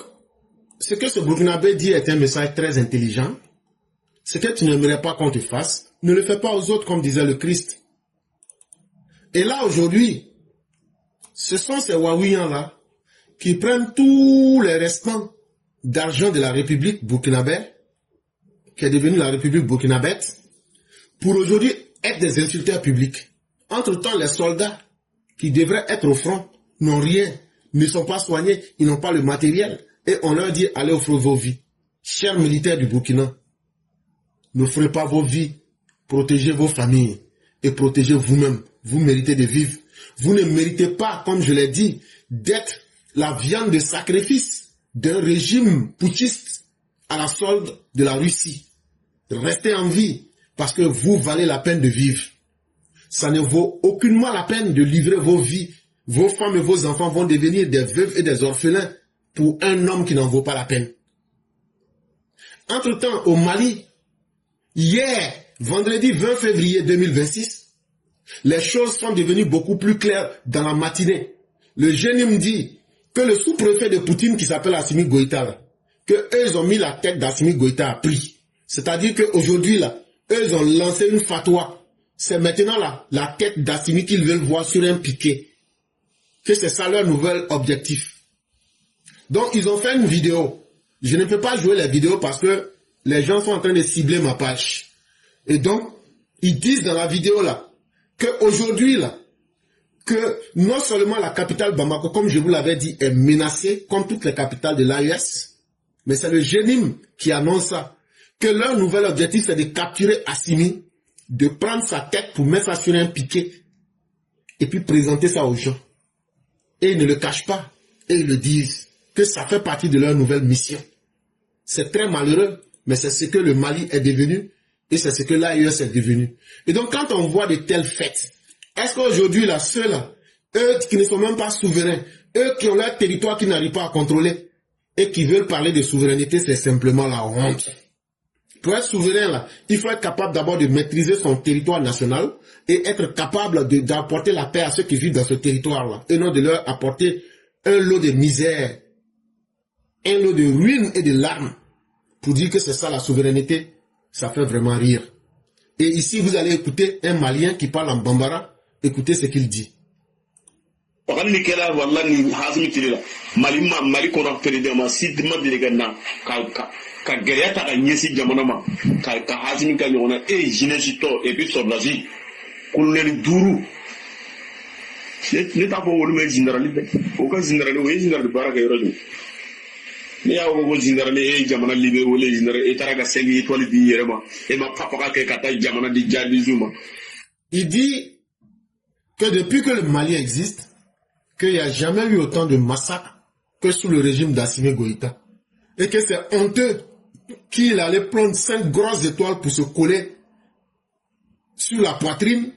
ce que ce Burkinabé dit est un message très intelligent. Ce que tu n'aimerais pas qu'on te fasse, ne le fais pas aux autres, comme disait le Christ. Et là, aujourd'hui, ce sont ces Wawiens-là qui prennent tous les restants d'argent de la République burkinabé, qui est devenue la République burkinabète, pour aujourd'hui être des insulteurs publics. Entre-temps, les soldats qui devraient être au front n'ont rien, ne sont pas soignés, ils n'ont pas le matériel. Et on leur dit, allez offrir vos vies. Chers militaires du Burkina, n'offrez pas vos vies, protégez vos familles et protégez vous-même. Vous méritez de vivre. Vous ne méritez pas, comme je l'ai dit, d'être la viande de sacrifice d'un régime putschiste à la solde de la Russie. Restez en vie parce que vous valez la peine de vivre. Ça ne vaut aucunement la peine de livrer vos vies. Vos femmes et vos enfants vont devenir des veuves et des orphelins pour un homme qui n'en vaut pas la peine. Entre-temps, au Mali, hier, vendredi 20 février 2026, les choses sont devenues beaucoup plus claires dans la matinée. Le génie me dit que le sous-préfet de Poutine qui s'appelle Assimi Goïta, que eux ils ont mis la tête d'Assimi Goïta à prix. C'est-à-dire qu'aujourd'hui, là, eux ils ont lancé une fatwa. C'est maintenant là, la tête d'Assimi qu'ils veulent voir sur un piquet. Que c'est ça leur nouvel objectif. Donc ils ont fait une vidéo. Je ne peux pas jouer les vidéos parce que les gens sont en train de cibler ma page. Et donc, ils disent dans la vidéo là, qu'aujourd'hui là, que non seulement la capitale Bamako, comme je vous l'avais dit, est menacée, comme toutes les capitales de l'AES, mais c'est le GENIM qui annonce ça, que leur nouvel objectif c'est de capturer Assimi, de prendre sa tête pour mettre ça sur un piquet, et puis présenter ça aux gens. Et ils ne le cachent pas, et ils le disent, que ça fait partie de leur nouvelle mission. C'est très malheureux, mais c'est ce que le Mali est devenu, et c'est ce que l'AES est devenu. Et donc quand on voit de telles fêtes, est-ce qu'aujourd'hui là, ceux-là, eux qui ne sont même pas souverains, eux qui ont leur territoire qu'ils n'arrivent pas à contrôler, et qui veulent parler de souveraineté, c'est simplement la honte. Pour être souverain là, il faut être capable d'abord de maîtriser son territoire national, et être capable d'apporter la paix à ceux qui vivent dans ce territoire-là, et non de leur apporter un lot de misère, un lot de ruines et de larmes, pour dire que c'est ça la souveraineté. Ça fait vraiment rire. Et ici, vous allez écouter un Malien qui parle en Bambara. Écoutez ce qu'il dit. ni ya wo général e jamana libéraux les général et taraga 5 étoiles di yerema et ma papa ka kata jamana di jadi zuma. Il dit que depuis que le Mali existe, qu'il n'y a jamais eu autant de massacres que sous le régime d'Assimi Goïta. Et que c'est honteux qu'il allait prendre 5 grosses étoiles pour se coller sur la poitrine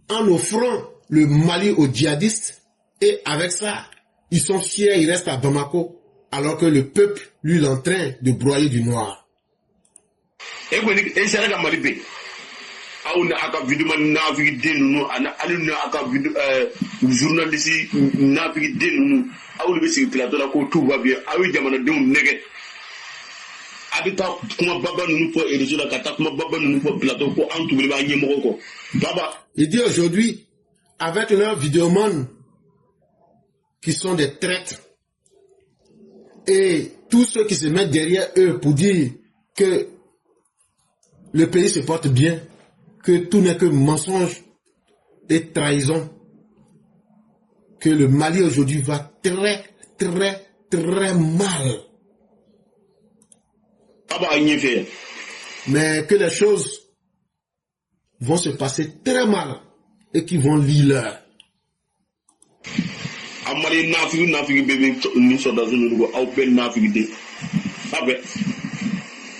en offrant le Mali aux djihadistes. Et avec ça, ils sont fiers, ils restent à Bamako, alors que le peuple, lui, est en train de broyer du noir. Et auna aka video man navigi denunu ana aluna aka video journaliste navigi denunu awul be ci plateau la ko tout va bien awi jamana dem nege abita kuma baba nunu po et la kata kuma baba nunu po plateau ko antu bi ba nyemo ko baba. Il dit aujourd'hui avec leurs vidéomans qui sont des traîtres et tous ceux qui se mettent derrière eux pour dire que le pays se porte bien, que tout n'est que mensonge et trahison, que le Mali aujourd'hui va très, très, très mal. Mais que les choses vont se passer très mal et qu'ils vont lire.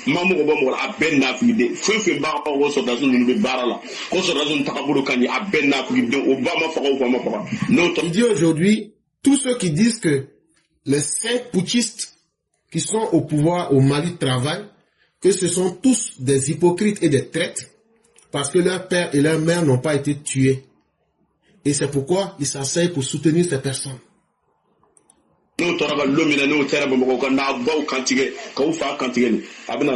Mamu ko bomo a ben na fi de fefe ba ko so da zunu be barala ko so da zunu takaburu kani a ben na fi de obama fa ko ma fa non. Il dit aujourd'hui tous ceux qui disent que les 5 putschistes qui sont au pouvoir au Mali travaillent, que ce sont tous des hypocrites et des traîtres parce que leur père et leur mère n'ont pas été tués et c'est pourquoi ils s'asseyent pour soutenir ces personnes. No toraga lomina no teraba mo ko na baw kantige ko fa kantige abina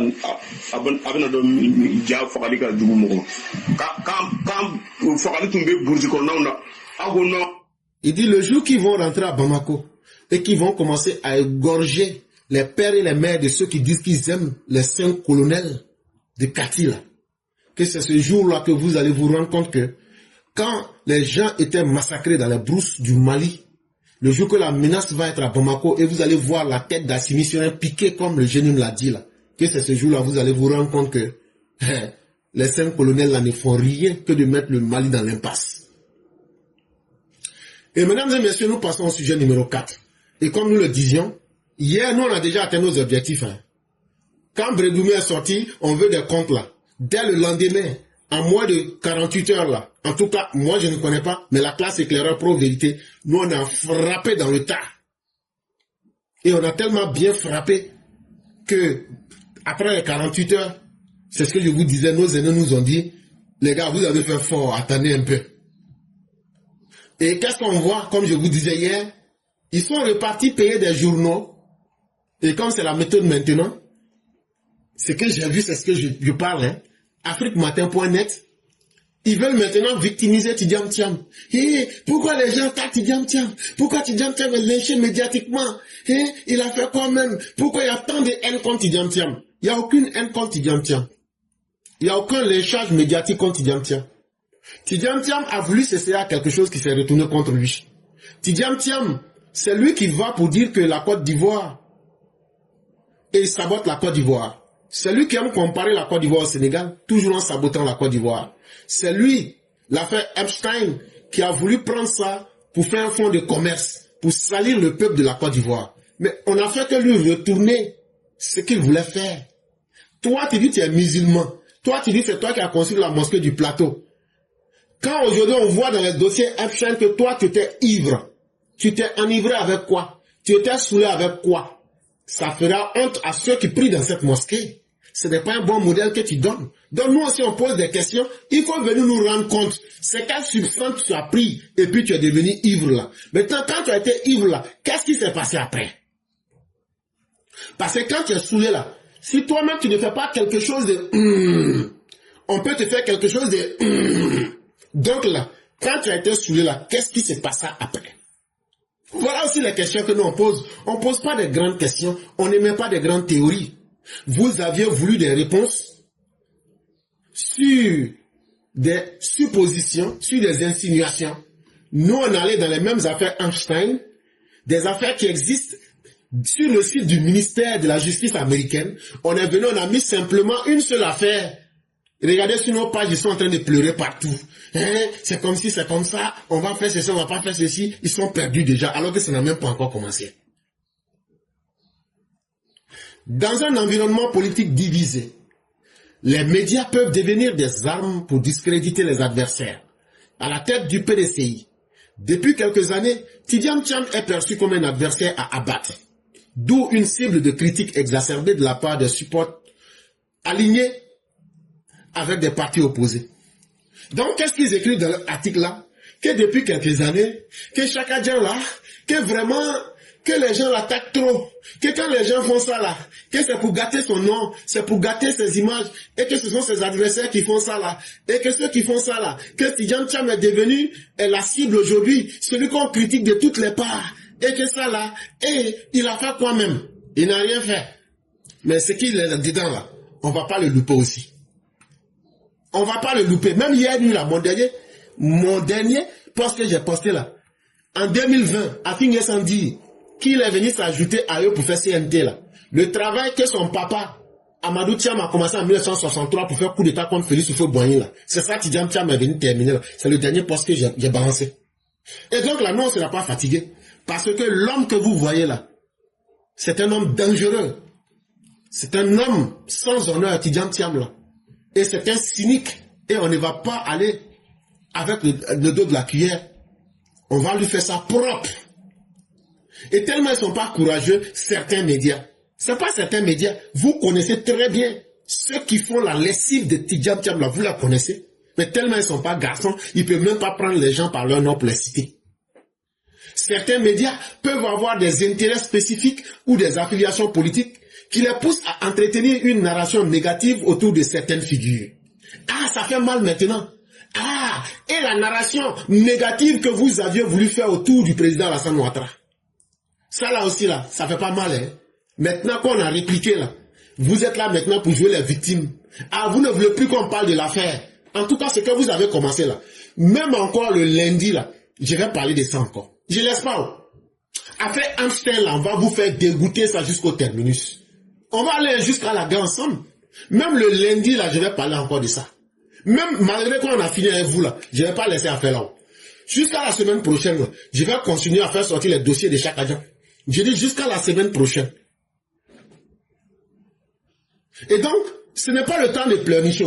do ja fakali ka dugu mo kam fakali tumbe burji ko na agono. Il dit le jour qu'ils vont rentrer à Bamako et qu'ils vont commencer à égorger les pères et les mères de ceux qui disent qu'ils aiment les 5 colonels de Katila, que c'est ce jour-là que vous allez vous rendre compte que quand les gens étaient massacrés dans les brousses du Mali, le jour que la menace va être à Bamako et vous allez voir la tête d'Assimi piquée comme le génie l'a dit là, que c'est ce jour-là vous allez vous rendre compte que les 5 colonels là ne font rien que de mettre le Mali dans l'impasse. Et mesdames et messieurs, nous passons au sujet numéro 4. Et comme nous le disions, hier nous on a déjà atteint nos objectifs. Hein. Quand Bredoumé est sorti, on veut des comptes là. Dès le lendemain, en moins de 48 heures là, en tout cas, moi je ne connais pas, mais la classe éclaireur pro-vérité, nous on a frappé dans le tas. Et on a tellement bien frappé que, après les 48 heures, c'est ce que je vous disais, nos aînés nous ont dit, les gars, vous avez fait fort, attendez un peu. Et qu'est-ce qu'on voit, comme je vous disais hier, ils sont repartis payer des journaux, et comme c'est la méthode maintenant, ce que j'ai vu, c'est ce que je parle, hein, afriquematin.net, ils veulent maintenant victimiser Tidjam Thiam. Hey, pourquoi les gens attaquent Tidjam Thiam? Pourquoi Tidjam Thiam est lynché médiatiquement? Hey, il a fait quoi même? Pourquoi il y a tant de haine contre Tidjam Thiam? Il n'y a aucune haine contre Tidjam Thiam. Il n'y a aucun lynchage médiatique contre Tidjam Thiam. Tidjam Thiam a voulu s'essayer à quelque chose qui s'est retourné contre lui. Tidjam Thiam, c'est lui qui va pour dire que la Côte d'Ivoire, et il sabote la Côte d'Ivoire. C'est lui qui aime comparer la Côte d'Ivoire au Sénégal, toujours en sabotant la Côte d'Ivoire. C'est lui, l'affaire Epstein, qui a voulu prendre ça pour faire un fonds de commerce, pour salir le peuple de la Côte d'Ivoire. Mais on a fait que lui retourner ce qu'il voulait faire. Toi, tu dis que tu es musulman. Toi, tu dis que c'est toi qui as construit la mosquée du plateau. Quand aujourd'hui on voit dans les dossiers Epstein que toi, tu étais ivre, tu t'es enivré avec quoi? Tu étais saoulé avec quoi? Ça fera honte à ceux qui prient dans cette mosquée. Ce n'est pas un bon modèle que tu donnes. Donc nous aussi on pose des questions, il faut venir nous rendre compte. C'est quelle substance tu as pris et puis tu es devenu ivre là. Maintenant quand tu as été ivre là, qu'est-ce qui s'est passé après? Parce que quand tu es saoulé là, si toi-même tu ne fais pas quelque chose de on peut te faire quelque chose de donc là, quand tu as été saoulé là, qu'est-ce qui s'est passé après? Voilà aussi les questions que nous on pose. On ne pose pas de grandes questions, on n'émet pas de grandes théories. Vous aviez voulu des réponses sur des suppositions, sur des insinuations. Nous, on allait dans les mêmes affaires Einstein, des affaires qui existent Sur le site du ministère de la Justice américaine, on est venu, on a mis simplement une seule affaire. Regardez sur nos pages, ils sont en train de pleurer partout. Hein? C'est comme si, c'est comme ça, on va faire ceci, on va pas faire ceci. Ils sont perdus déjà, alors que ça n'a même pas encore commencé. Dans un environnement politique divisé, les médias peuvent devenir des armes pour discréditer les adversaires. À la tête du PDCI, depuis quelques années, Tidjane Thiam est perçu comme un adversaire à abattre. D'où une cible de critiques exacerbées de la part des supporters alignés avec des partis opposés. Donc, qu'est-ce qu'ils écrivent dans l'article là? Que depuis quelques années, que Chaka Dian là, que vraiment, que les gens l'attaquent trop, que quand les gens font ça là, que c'est pour gâter son nom, c'est pour gâter ses images, et que ce sont ses adversaires qui font ça là, et que ceux qui font ça là, que Tidjane Thiam est devenu la cible aujourd'hui, celui qu'on critique de toutes les parts, et que ça là, et il a fait quoi même? Il n'a rien fait. Mais ce qu'il est dedans là, on va pas le louper aussi. On va pas le louper. Même hier nuit là, mon dernier post que j'ai posté là, en 2020, à Fingé Sandi, qu'il est venu s'ajouter à eux pour faire CNT là. Le travail que son papa, Amadou Thiam, a commencé en 1963 pour faire coup d'état contre Félix Houphouët-Boigny là. C'est ça que Tidjane Thiam est venu terminer là. C'est le dernier post que j'ai balancé. Et donc là, non, on ne sera pas fatigué. Parce que l'homme que vous voyez là, c'est un homme dangereux. C'est un homme sans honneur, Tidjane Thiam là. Et c'est un cynique. Et on ne va pas aller avec le dos de la cuillère. On va lui faire ça propre. Et tellement ils ne sont pas courageux, certains médias. C'est pas certains médias. Vous connaissez très bien ceux qui font la lessive de Tidjane Thiam là, vous la connaissez. Mais tellement ils ne sont pas garçons, ils ne peuvent même pas prendre les gens par leur nom pour les citer. Certains médias peuvent avoir des intérêts spécifiques ou des affiliations politiques qui les poussent à entretenir une narration négative autour de certaines figures. Ah, ça fait mal maintenant. Ah, et la narration négative que vous aviez voulu faire autour du président Alassane Ouattara. Ça là aussi là, ça fait pas mal. Hein? Maintenant qu'on a répliqué là, vous êtes là maintenant pour jouer les victimes. Ah, vous ne voulez plus qu'on parle de l'affaire. En tout cas, ce que vous avez commencé là. Même encore le lundi là, je vais parler de ça encore. Je laisse pas. Après Amstein là, on va vous faire dégoûter ça jusqu'au terminus. On va aller jusqu'à la gare ensemble. Même le lundi là, je vais parler encore de ça. Même malgré qu'on a fini avec vous là, je ne vais pas laisser affaire là. Jusqu'à la semaine prochaine, là, je vais continuer à faire sortir les dossiers de Chaka Dian. Je dis jusqu'à la semaine prochaine. Et donc, ce n'est pas le temps de pleurnicher.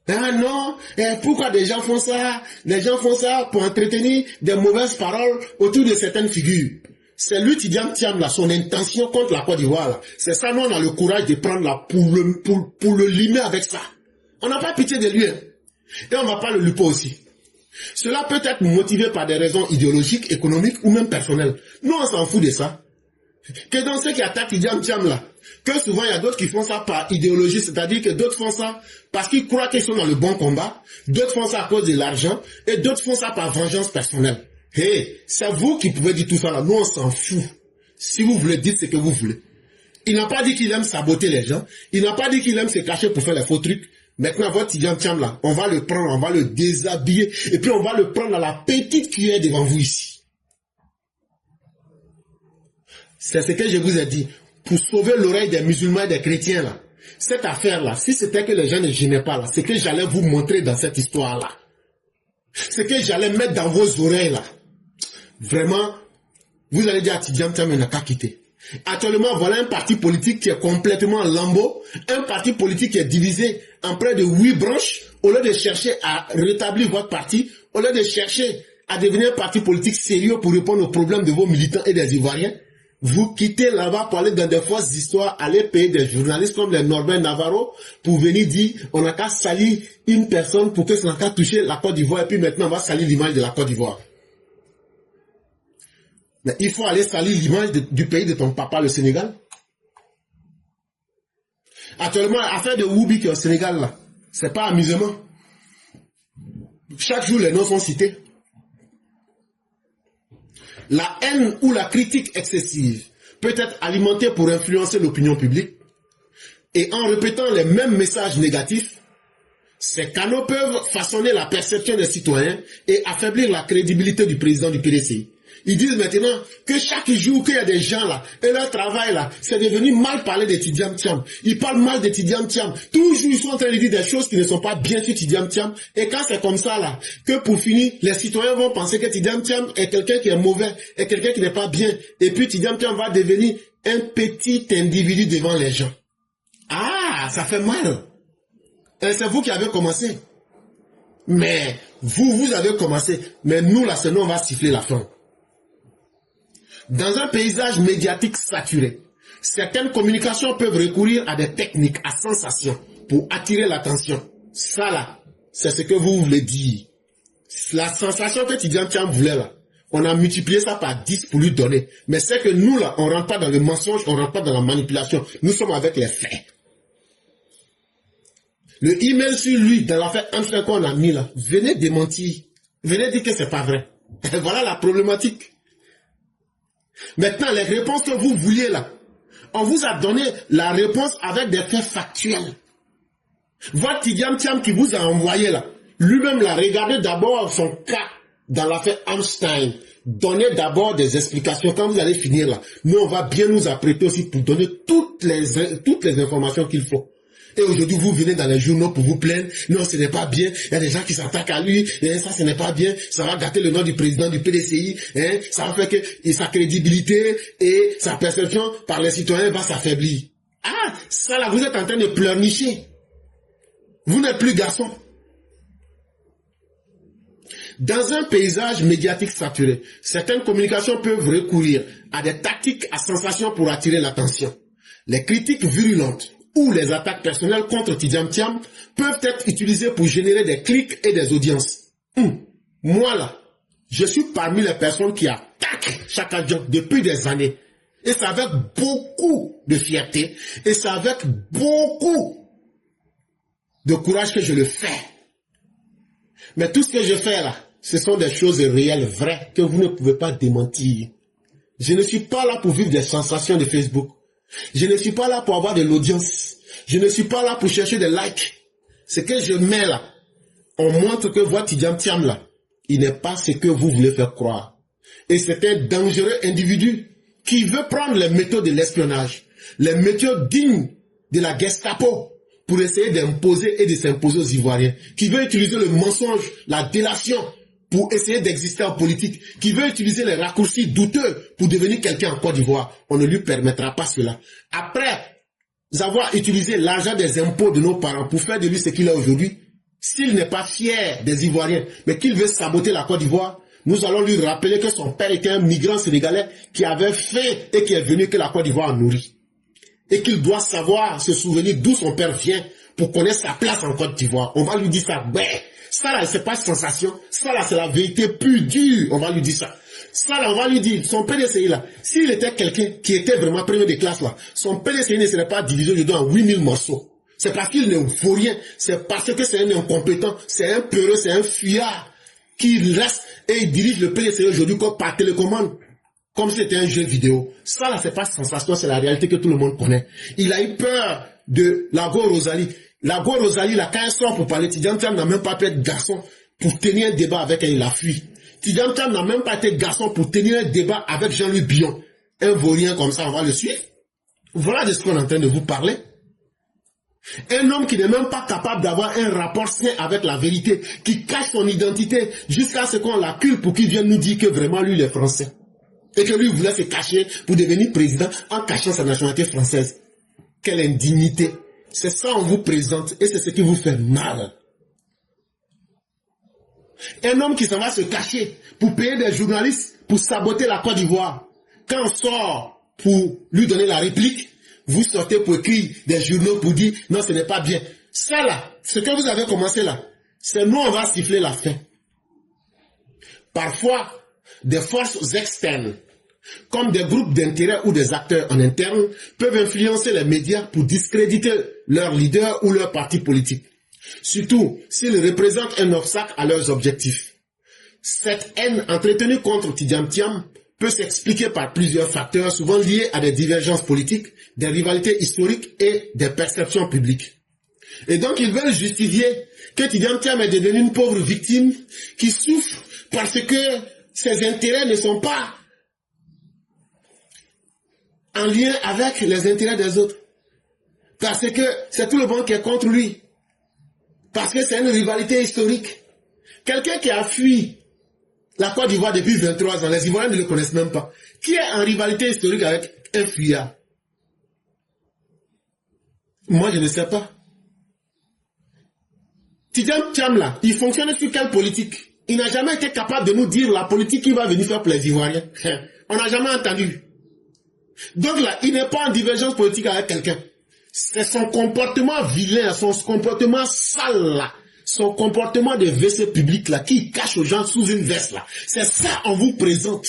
Ah non, pourquoi des gens font ça? Les gens font ça pour entretenir des mauvaises paroles autour de certaines figures. C'est lui, Tidjane Thiam, là, son intention contre la Côte d'Ivoire, là. C'est ça, nous, on a le courage de prendre là pour le limer avec ça. On n'a pas pitié de lui, hein. Et on ne va pas le louper aussi. Cela peut être motivé par des raisons idéologiques, économiques ou même personnelles. Nous, on s'en fout de ça. Que dans ceux qui attaquent Tidjane Thiam, là, que souvent, il y a d'autres qui font ça par idéologie, c'est-à-dire que d'autres font ça parce qu'ils croient qu'ils sont dans le bon combat, d'autres font ça à cause de l'argent, et d'autres font ça par vengeance personnelle. Hey, c'est vous qui pouvez dire tout ça là. Nous, on s'en fout. Si vous voulez, dites ce que vous voulez. Il n'a pas dit qu'il aime saboter les gens. Il n'a pas dit qu'il aime se cacher pour faire les faux trucs. Maintenant, votre Tidjane Thiam là, on va le prendre, on va le déshabiller, et puis on va le prendre à la petite cuillère devant vous ici. C'est ce que je vous ai dit. Pour sauver l'oreille des musulmans et des chrétiens là. Cette affaire là, si c'était que les gens ne gênaient pas là, c'est que j'allais vous montrer dans cette histoire là. C'est que j'allais mettre dans vos oreilles là. Vraiment, vous allez dire à Tidjane Thiam n'a qu'à quitter. Actuellement, voilà un parti politique qui est complètement en lambeaux, un parti politique qui est divisé en près de 8 branches. Au lieu de chercher à rétablir votre parti, au lieu de chercher à devenir un parti politique sérieux pour répondre aux problèmes de vos militants et des Ivoiriens, vous quittez là-bas pour aller dans des fausses histoires, aller payer des journalistes comme les Norbert Navarro pour venir dire on n'a qu'à salir une personne pour que ça n'a qu'à toucher la Côte d'Ivoire et puis maintenant on va salir l'image de la Côte d'Ivoire. Mais il faut aller salir l'image du pays de ton papa, le Sénégal. Actuellement, l'affaire de Woubi qui est au Sénégal, là, c'est pas amusement. Chaque jour, les noms sont cités. La haine ou la critique excessive peut être alimentée pour influencer l'opinion publique. Et en répétant les mêmes messages négatifs, ces canaux peuvent façonner la perception des citoyens et affaiblir la crédibilité du président du PDCI. Ils disent maintenant que chaque jour qu'il y a des gens là, et leur travail là, c'est devenu mal parler des Tidiane Thiam. Ils parlent mal des Tidiane Thiam. Toujours ils sont en train de dire des choses qui ne sont pas bien sur Tidiane Thiam. Et quand c'est comme ça là, que pour finir, les citoyens vont penser que Tidiane Thiam est quelqu'un qui est mauvais, est quelqu'un qui n'est pas bien. Et puis Tidiane Thiam va devenir un petit individu devant les gens. Ah, ça fait mal. Et c'est vous qui avez commencé. Mais vous avez commencé. Mais nous là, c'est nous, on va siffler la fin. Dans un paysage médiatique saturé, certaines communications peuvent recourir à des techniques, à sensations, pour attirer l'attention. Ça là, c'est ce que vous voulez dire. La sensation que Tidiane Thiam voulait là, on a multiplié ça par 10 pour lui donner. Mais c'est que nous là, on rentre pas dans le mensonge, on rentre pas dans la manipulation. Nous sommes avec les faits. Le email sur lui, dans l'affaire Amsterdam qu'on a mis là, venez démentir. Venez dire que c'est pas vrai. Et voilà la problématique. Maintenant, les réponses que vous vouliez là, on vous a donné la réponse avec des faits factuels. Votre Tidiane Thiam qui vous a envoyé là, lui-même l'a regardé d'abord son cas dans l'affaire Amstein. Donnez d'abord des explications. Quand vous allez finir là, nous on va bien nous apprêter aussi pour donner toutes les informations qu'il faut. Et aujourd'hui, vous venez dans les journaux pour vous plaindre. Non, ce n'est pas bien. Il y a des gens qui s'attaquent à lui. Et ça, ce n'est pas bien. Ça va gâter le nom du président du PDCI. Hein? Ça va faire que sa crédibilité et sa perception par les citoyens va s'affaiblir. Ah, ça là, vous êtes en train de pleurnicher. Vous n'êtes plus garçon. Dans un paysage médiatique saturé, certaines communications peuvent recourir à des tactiques à sensation pour attirer l'attention. Les critiques virulentes ou les attaques personnelles contre Tidiane Thiam peuvent être utilisées pour générer des clics et des audiences. Moi là, je suis parmi les personnes qui attaquent Chaka Diop depuis des années. Et c'est avec beaucoup de fierté, et c'est avec beaucoup de courage que je le fais. Mais tout ce que je fais là, ce sont des choses réelles, vraies, que vous ne pouvez pas démentir. Je ne suis pas là pour vivre des sensations de Facebook. Je ne suis pas là pour avoir de l'audience. Je ne suis pas là pour chercher des likes. Ce que je mets là, on montre que votre Tidiane Thiam là, il n'est pas ce que vous voulez faire croire. Et c'est un dangereux individu qui veut prendre les méthodes de l'espionnage, les méthodes dignes de la Gestapo pour essayer d'imposer et de s'imposer aux Ivoiriens, qui veut utiliser le mensonge, la délation pour essayer d'exister en politique, qui veut utiliser les raccourcis douteux pour devenir quelqu'un en Côte d'Ivoire. On ne lui permettra pas cela. Après avoir utilisé l'argent des impôts de nos parents pour faire de lui ce qu'il est aujourd'hui, s'il n'est pas fier des Ivoiriens, mais qu'il veut saboter la Côte d'Ivoire, nous allons lui rappeler que son père était un migrant sénégalais qui avait fait et qui est venu que la Côte d'Ivoire a nourri. Et qu'il doit savoir, se souvenir d'où son père vient pour connaître sa place en Côte d'Ivoire. On va lui dire ça. Ça là, c'est pas sensation. Ça là, c'est la vérité pure, dure. On va lui dire ça. Ça là, on va lui dire, son PDCI là, s'il était quelqu'un qui était vraiment premier de classe là, son PDCI ne serait pas divisé aujourd'hui en 8000 morceaux. C'est parce qu'il ne vaut rien. C'est parce que c'est un incompétent, c'est un peureux, c'est un fuyard qui reste et il dirige le PDCI aujourd'hui comme par télécommande. Comme si c'était un jeu vidéo. Ça là, c'est pas sensation, c'est la réalité que tout le monde connaît. Il a eu peur de Lago Rosalie. Lago Rosalie, là, quand elle sort pour parler, Tidiane Thiam n'a même pas pu être garçon pour tenir un débat avec elle, il a fui. Tidiane Thiam n'a même pas été garçon pour tenir un débat avec Jean-Luc Billon. Un vaurien comme ça, on va le suivre. Voilà de ce qu'on est en train de vous parler. Un homme qui n'est même pas capable d'avoir un rapport sain avec la vérité, qui cache son identité jusqu'à ce qu'on l'accuse pour qu'il vienne nous dire que vraiment lui, il est français. Et que lui voulait se cacher pour devenir président en cachant sa nationalité française. Quelle indignité. C'est ça qu'on vous présente et c'est ce qui vous fait mal. Un homme qui s'en va se cacher pour payer des journalistes pour saboter la Côte d'Ivoire. Quand on sort pour lui donner la réplique, vous sortez pour écrire des journaux pour dire non, ce n'est pas bien. Ça là, ce que vous avez commencé là, c'est nous on va siffler la fin. Parfois, des forces externes, comme des groupes d'intérêt ou des acteurs en interne, peuvent influencer les médias pour discréditer leur leader ou leur parti politique. Surtout s'ils représentent un obstacle à leurs objectifs. Cette haine entretenue contre Tidiane Thiam peut s'expliquer par plusieurs facteurs, souvent liés à des divergences politiques, des rivalités historiques et des perceptions publiques. Et donc ils veulent justifier que Tidiane Thiam est devenu une pauvre victime qui souffre parce que ses intérêts ne sont pas en lien avec les intérêts des autres. Parce que c'est tout le monde qui est contre lui. Parce que c'est une rivalité historique. Quelqu'un qui a fui la Côte d'Ivoire depuis 23 ans, les Ivoiriens ne le connaissent même pas. Qui est en rivalité historique avec un fuyard? Moi, je ne sais pas. Tidjam Thiam là, il fonctionne sur quelle politique? Il n'a jamais été capable de nous dire la politique qu'il va venir faire pour les Ivoiriens. On n'a jamais entendu. Donc là, il n'est pas en divergence politique avec quelqu'un. C'est son comportement vilain, son comportement sale là, son comportement de WC public là, qui cache aux gens sous une veste là. C'est ça on vous présente.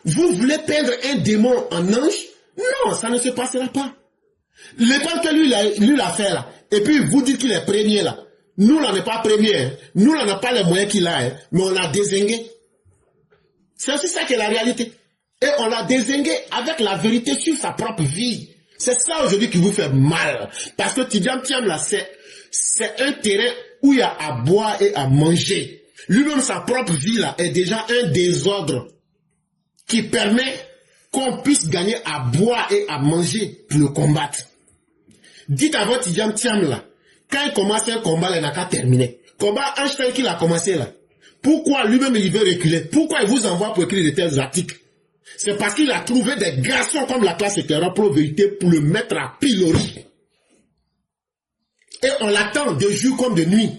Vous voulez peindre un démon en ange? Non, ça ne se passera pas. L'école que lui l'a fait là, et puis vous dites qu'il est premier là. Nous, là, n'est pas premier. Hein. Nous, là, n'a pas les moyens qu'il a, hein, mais on l'a dézingué. C'est aussi ça qui est la réalité. Et on l'a dézingué avec la vérité sur sa propre vie. C'est ça aujourd'hui qui vous fait mal. Parce que Tidjam Thiam là, c'est un terrain où il y a à boire et à manger. Lui-même, sa propre vie là, est déjà un désordre qui permet qu'on puisse gagner à boire et à manger pour le combattre. Dites à votre Tidjam Thiam là, quand il commence un combat, il n'a qu'à terminer. Combat Einstein qu'il a commencé là. Pourquoi lui-même il veut reculer? Pourquoi il vous envoie pour écrire de tels articles? C'est parce qu'il a trouvé des garçons comme la classe Terra Pro-Vérité pour le mettre à pilori. Et on l'attend de jour comme de nuit.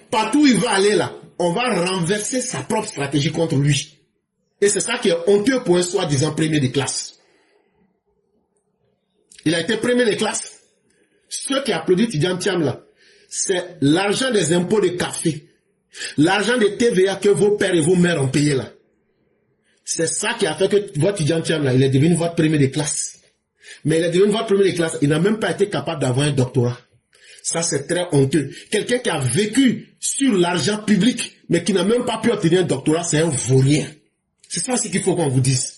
Partout où il va aller là, on va renverser sa propre stratégie contre lui. Et c'est ça qui est honteux pour un soi-disant premier de classe. Il a été premier de classe. Ceux qui applaudissent Tidjam Thiam là, c'est l'argent des impôts de café, l'argent de TVA que vos pères et vos mères ont payé là. C'est ça qui a fait que votre Tidjam Thiam là, il est devenu votre premier de classe. Mais il est devenu votre premier de classe, il n'a même pas été capable d'avoir un doctorat. Ça c'est très honteux. Quelqu'un qui a vécu sur l'argent public, mais qui n'a même pas pu obtenir un doctorat, c'est un vaurien. C'est ça aussi qu'il faut qu'on vous dise.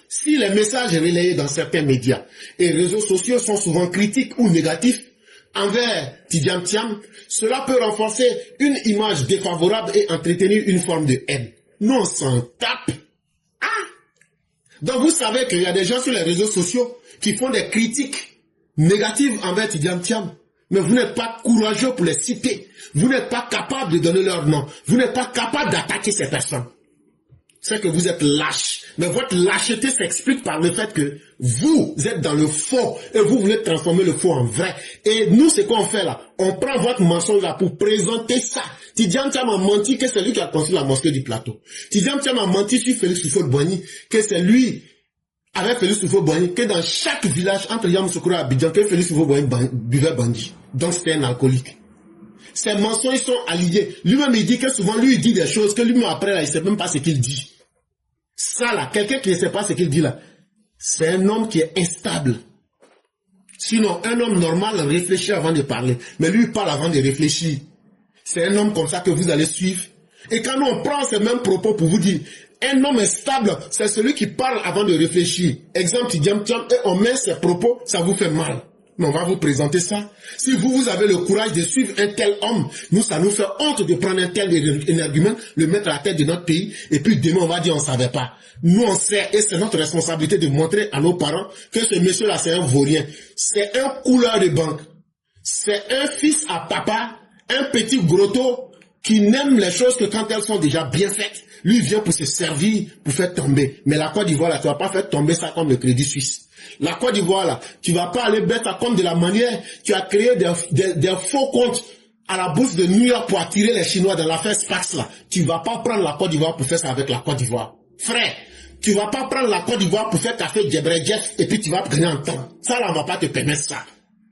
Si les messages relayés dans certains médias et réseaux sociaux sont souvent critiques ou négatifs envers Tidjam Thiam, cela peut renforcer une image défavorable et entretenir une forme de haine. Nous, on s'en tape. Ah! Donc vous savez qu'il y a des gens sur les réseaux sociaux qui font des critiques négatives envers Tidjam Thiam. Mais vous n'êtes pas courageux pour les citer. Vous n'êtes pas capable de donner leur nom. Vous n'êtes pas capable d'attaquer ces personnes. C'est que vous êtes lâche. Mais votre lâcheté s'explique par le fait que vous êtes dans le faux et vous voulez transformer le faux en vrai. Et nous, c'est quoi on fait là? On prend votre mensonge là pour présenter ça. Tidjam Thiam a menti que c'est lui qui a construit la mosquée du plateau. Tidjam Thiam a menti sur Félix Houphouët-Boigny que c'est lui, avec Félix Houphouët-Boigny, que dans chaque village entre Yamoussoukro et Abidjan, que Félix Houphouët-Boigny buvait Bandi. Donc c'était un alcoolique. Ces mensonges sont alliés. Lui-même il dit que souvent lui il dit des choses que lui-même après là il sait même pas ce qu'il dit. Ça là, quelqu'un qui ne sait pas ce qu'il dit là, c'est un homme qui est instable. Sinon, un homme normal réfléchit avant de parler. Mais lui, il parle avant de réfléchir. C'est un homme comme ça que vous allez suivre. Et quand on prend ces mêmes propos pour vous dire, un homme instable, c'est celui qui parle avant de réfléchir. Exemple, Tidjam Thiam, et on met ses propos, ça vous fait mal. Mais on va vous présenter ça. Si vous avez le courage de suivre un tel homme, nous, ça nous fait honte de prendre un tel énergumène, le mettre à la tête de notre pays, et puis demain, on va dire on ne savait pas. Nous, on sait, et c'est notre responsabilité de montrer à nos parents que ce monsieur-là, c'est un vaurien. C'est un couleur de banque. C'est un fils à papa, un petit grotto qui n'aime les choses que quand elles sont déjà bien faites. Lui, il vient pour se servir, pour faire tomber. Mais la Côte d'Ivoire, là, tu vas pas faire tomber ça comme le Crédit Suisse. La Côte d'Ivoire, là, tu vas pas aller bête à compte de la manière, tu as créé des faux comptes à la bourse de New York pour attirer les Chinois dans l'affaire Spax, là. Tu vas pas prendre la Côte d'Ivoire pour faire ça avec la Côte d'Ivoire. Frère, tu vas pas prendre la Côte d'Ivoire pour faire café Djebredjef et puis tu vas gagner en temps. Ça, là, on va pas te permettre ça.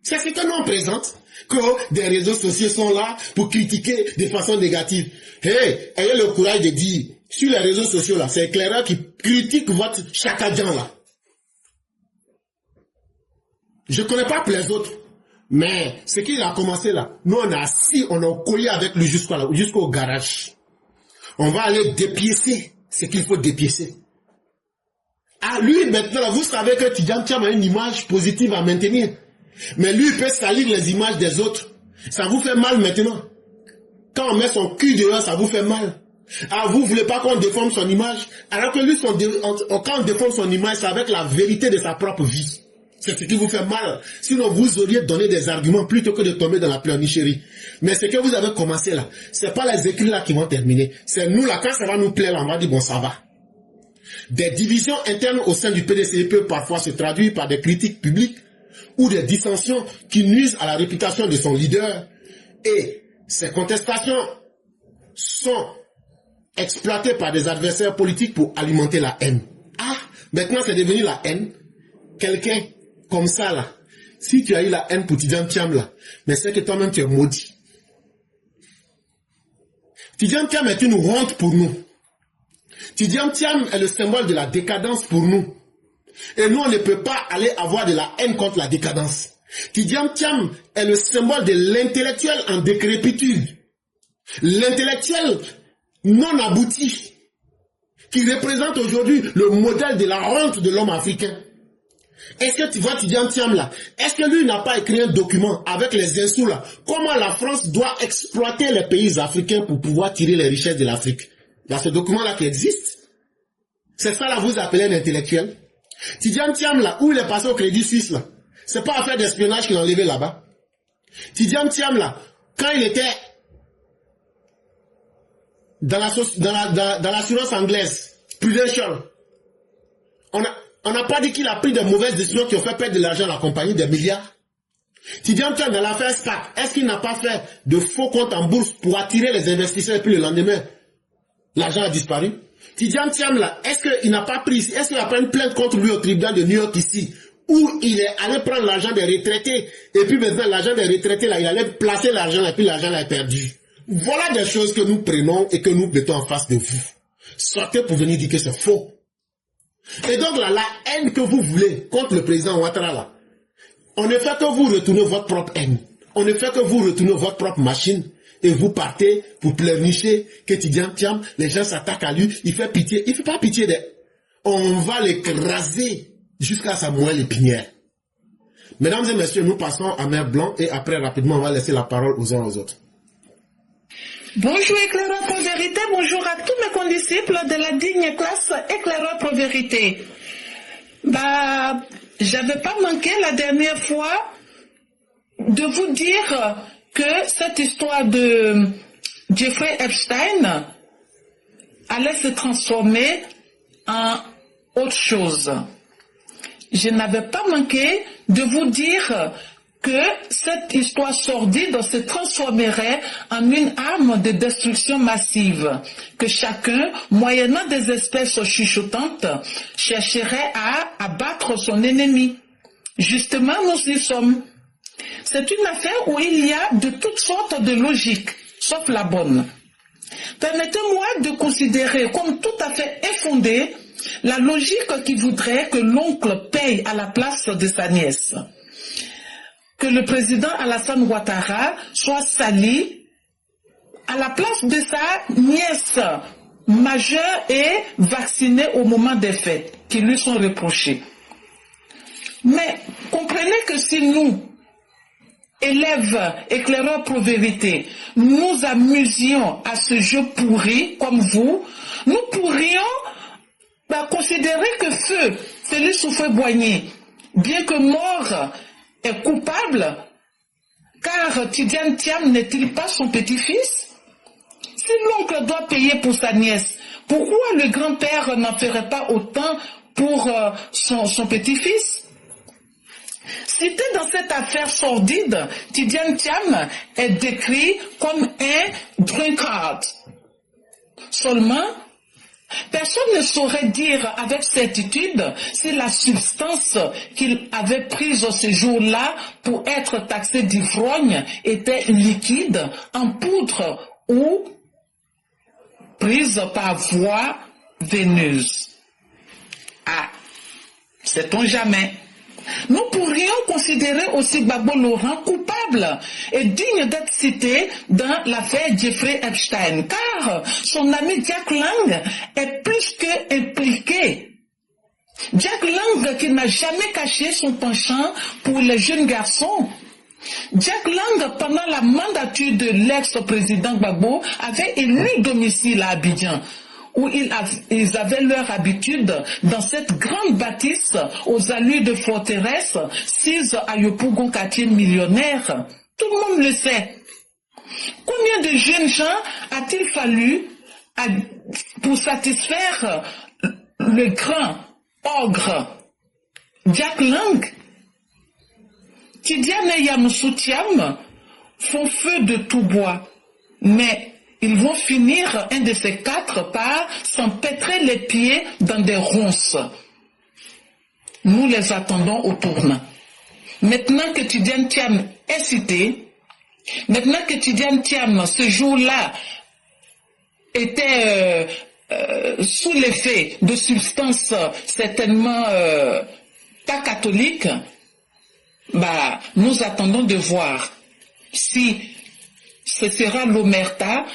C'est ce que nous on présente. Que des réseaux sociaux sont là pour critiquer de façon négative. Hey, ayez le courage de dire, sur les réseaux sociaux là, c'est éclaireur qui critique votre chakadjan là. Je connais pas pour les autres, mais ce qu'il a commencé là, nous on a assis, on a collé avec lui jusqu'au garage. On va aller dépiécer ce qu'il faut dépiécer. Ah, lui maintenant, là, vous savez que Tidjam Thiam a une image positive à maintenir. Mais lui, il peut salir les images des autres. Ça vous fait mal maintenant. Quand on met son cul dehors, ça vous fait mal. Ah, vous voulez pas qu'on déforme son image? Alors que lui, quand on déforme son image, c'est avec la vérité de sa propre vie. C'est ce qui vous fait mal. Sinon, vous auriez donné des arguments plutôt que de tomber dans la pleurnicherie. Mais ce que vous avez commencé là, c'est pas les écrits là qui vont terminer. C'est nous là, quand ça va nous plaire, là, on va dire bon, ça va. Des divisions internes au sein du PDC peuvent parfois se traduire par des critiques publiques ou des dissensions qui nuisent à la réputation de son leader. Et ces contestations sont exploitées par des adversaires politiques pour alimenter la haine. Ah, maintenant c'est devenu la haine. Quelqu'un comme ça là, si tu as eu la haine pour Tidjane Thiam là, mais c'est que toi-même tu es maudit. Tidjane Thiam est une honte pour nous. Tidjane Thiam est le symbole de la décadence pour nous. Et nous, on ne peut pas aller avoir de la haine contre la décadence. Tidjane Thiam est le symbole de l'intellectuel en décrépitude. L'intellectuel non abouti, qui représente aujourd'hui le modèle de la honte de l'homme africain. Est-ce que tu vois Tidjane Thiam là? Est-ce que lui n'a pas écrit un document avec les insultes là? Comment la France doit exploiter les pays africains pour pouvoir tirer les richesses de l'Afrique? Il y a ce document là qui existe. C'est ça là vous appelez un intellectuel? Tidjane Thiam là, où il est passé au Crédit Suisse là, c'est pas affaire d'espionnage qu'il a enlevé là-bas. Tidjane Thiam là, quand il était dans l'assurance anglaise, Prudential, on n'a pas dit qu'il a pris de mauvaises décisions qui ont fait perdre de l'argent à la compagnie, des milliards. Tidjane Thiam dans l'affaire SPAC, est-ce qu'il n'a pas fait de faux comptes en bourse pour attirer les investisseurs et puis le lendemain, l'argent a disparu? Tidjane Thiam là, est-ce qu'il n'a pas pris, est-ce qu'il a pris une plainte contre lui au tribunal de New York ici, où il est allé prendre l'argent des retraités, et puis maintenant l'argent des retraités là, il allait placer l'argent et puis l'argent l'a perdu. Voilà des choses que nous prenons et que nous mettons en face de vous. Sortez pour venir dire que c'est faux. Et donc là, la haine que vous voulez contre le président Ouattara là, on ne fait que vous retourner votre propre haine. On ne fait que vous retourner votre propre machine. Et vous partez pour pleurnicher que Tidjane Thiam, les gens s'attaquent à lui, il fait pitié. Il ne fait pas pitié de... On va l'écraser jusqu'à sa moelle épinière. Mesdames et messieurs, nous passons à Mère Blanc et après rapidement on va laisser la parole aux uns aux autres. Bonjour éclaireur pour vérité, bonjour à tous mes condisciples de la digne classe éclaireur pour vérité. J'avais pas manqué la dernière fois de vous dire que cette histoire de Jeffrey Epstein allait se transformer en autre chose. Je n'avais pas manqué de vous dire que cette histoire sordide se transformerait en une arme de destruction massive, que chacun, moyennant des espèces chuchotantes, chercherait à abattre son ennemi. Justement, nous y sommes. C'est une affaire où il y a de toutes sortes de logiques, sauf la bonne. Permettez-moi de considérer comme tout à fait infondée la logique qui voudrait que l'oncle paye à la place de sa nièce. Que le président Alassane Ouattara soit sali à la place de sa nièce majeure et vaccinée au moment des fêtes qui lui sont reprochées. Mais comprenez que si nous, élèves éclaireurs pour vérité, nous amusions à ce jeu pourri comme vous, nous pourrions considérer que Feu, Félix Houphouët-Boigny, bien que mort, est coupable, car Tidjane Thiam n'est-il pas son petit-fils? Si l'oncle doit payer pour sa nièce, pourquoi le grand-père n'en ferait pas autant pour son petit-fils? Cité dans cette affaire sordide, Tidjane Thiam est décrit comme un drunkard. Seulement, personne ne saurait dire avec certitude si la substance qu'il avait prise ce jour-là pour être taxé d'ivrogne était liquide, en poudre ou prise par voie veineuse. Ah, sait-on jamais. Nous pourrions considérer aussi Gbagbo Laurent coupable et digne d'être cité dans l'affaire Jeffrey Epstein, car son ami Jack Lang est plus que impliqué. Jack Lang, qui n'a jamais caché son penchant pour les jeunes garçons, Jack Lang, pendant la mandature de l'ex-président Gbagbo, avait élu domicile à Abidjan, où ils avaient leur habitude dans cette grande bâtisse aux allures de forteresse, sise à Yopougon, quartier millionnaire. Tout le monde le sait. Combien de jeunes gens a-t-il fallu pour satisfaire le grand ogre Jack Lang? Tidiane et Yamousou Thiam font feu de tout bois, mais ils vont finir, un de ces quatre, par s'empêtrer les pieds dans des ronces. Nous les attendons au tournant. Maintenant que Tidiane Thiam est cité, maintenant que Tidiane Thiam, ce jour-là, était sous l'effet de substances certainement pas catholiques, nous attendons de voir si ce sera l'omerta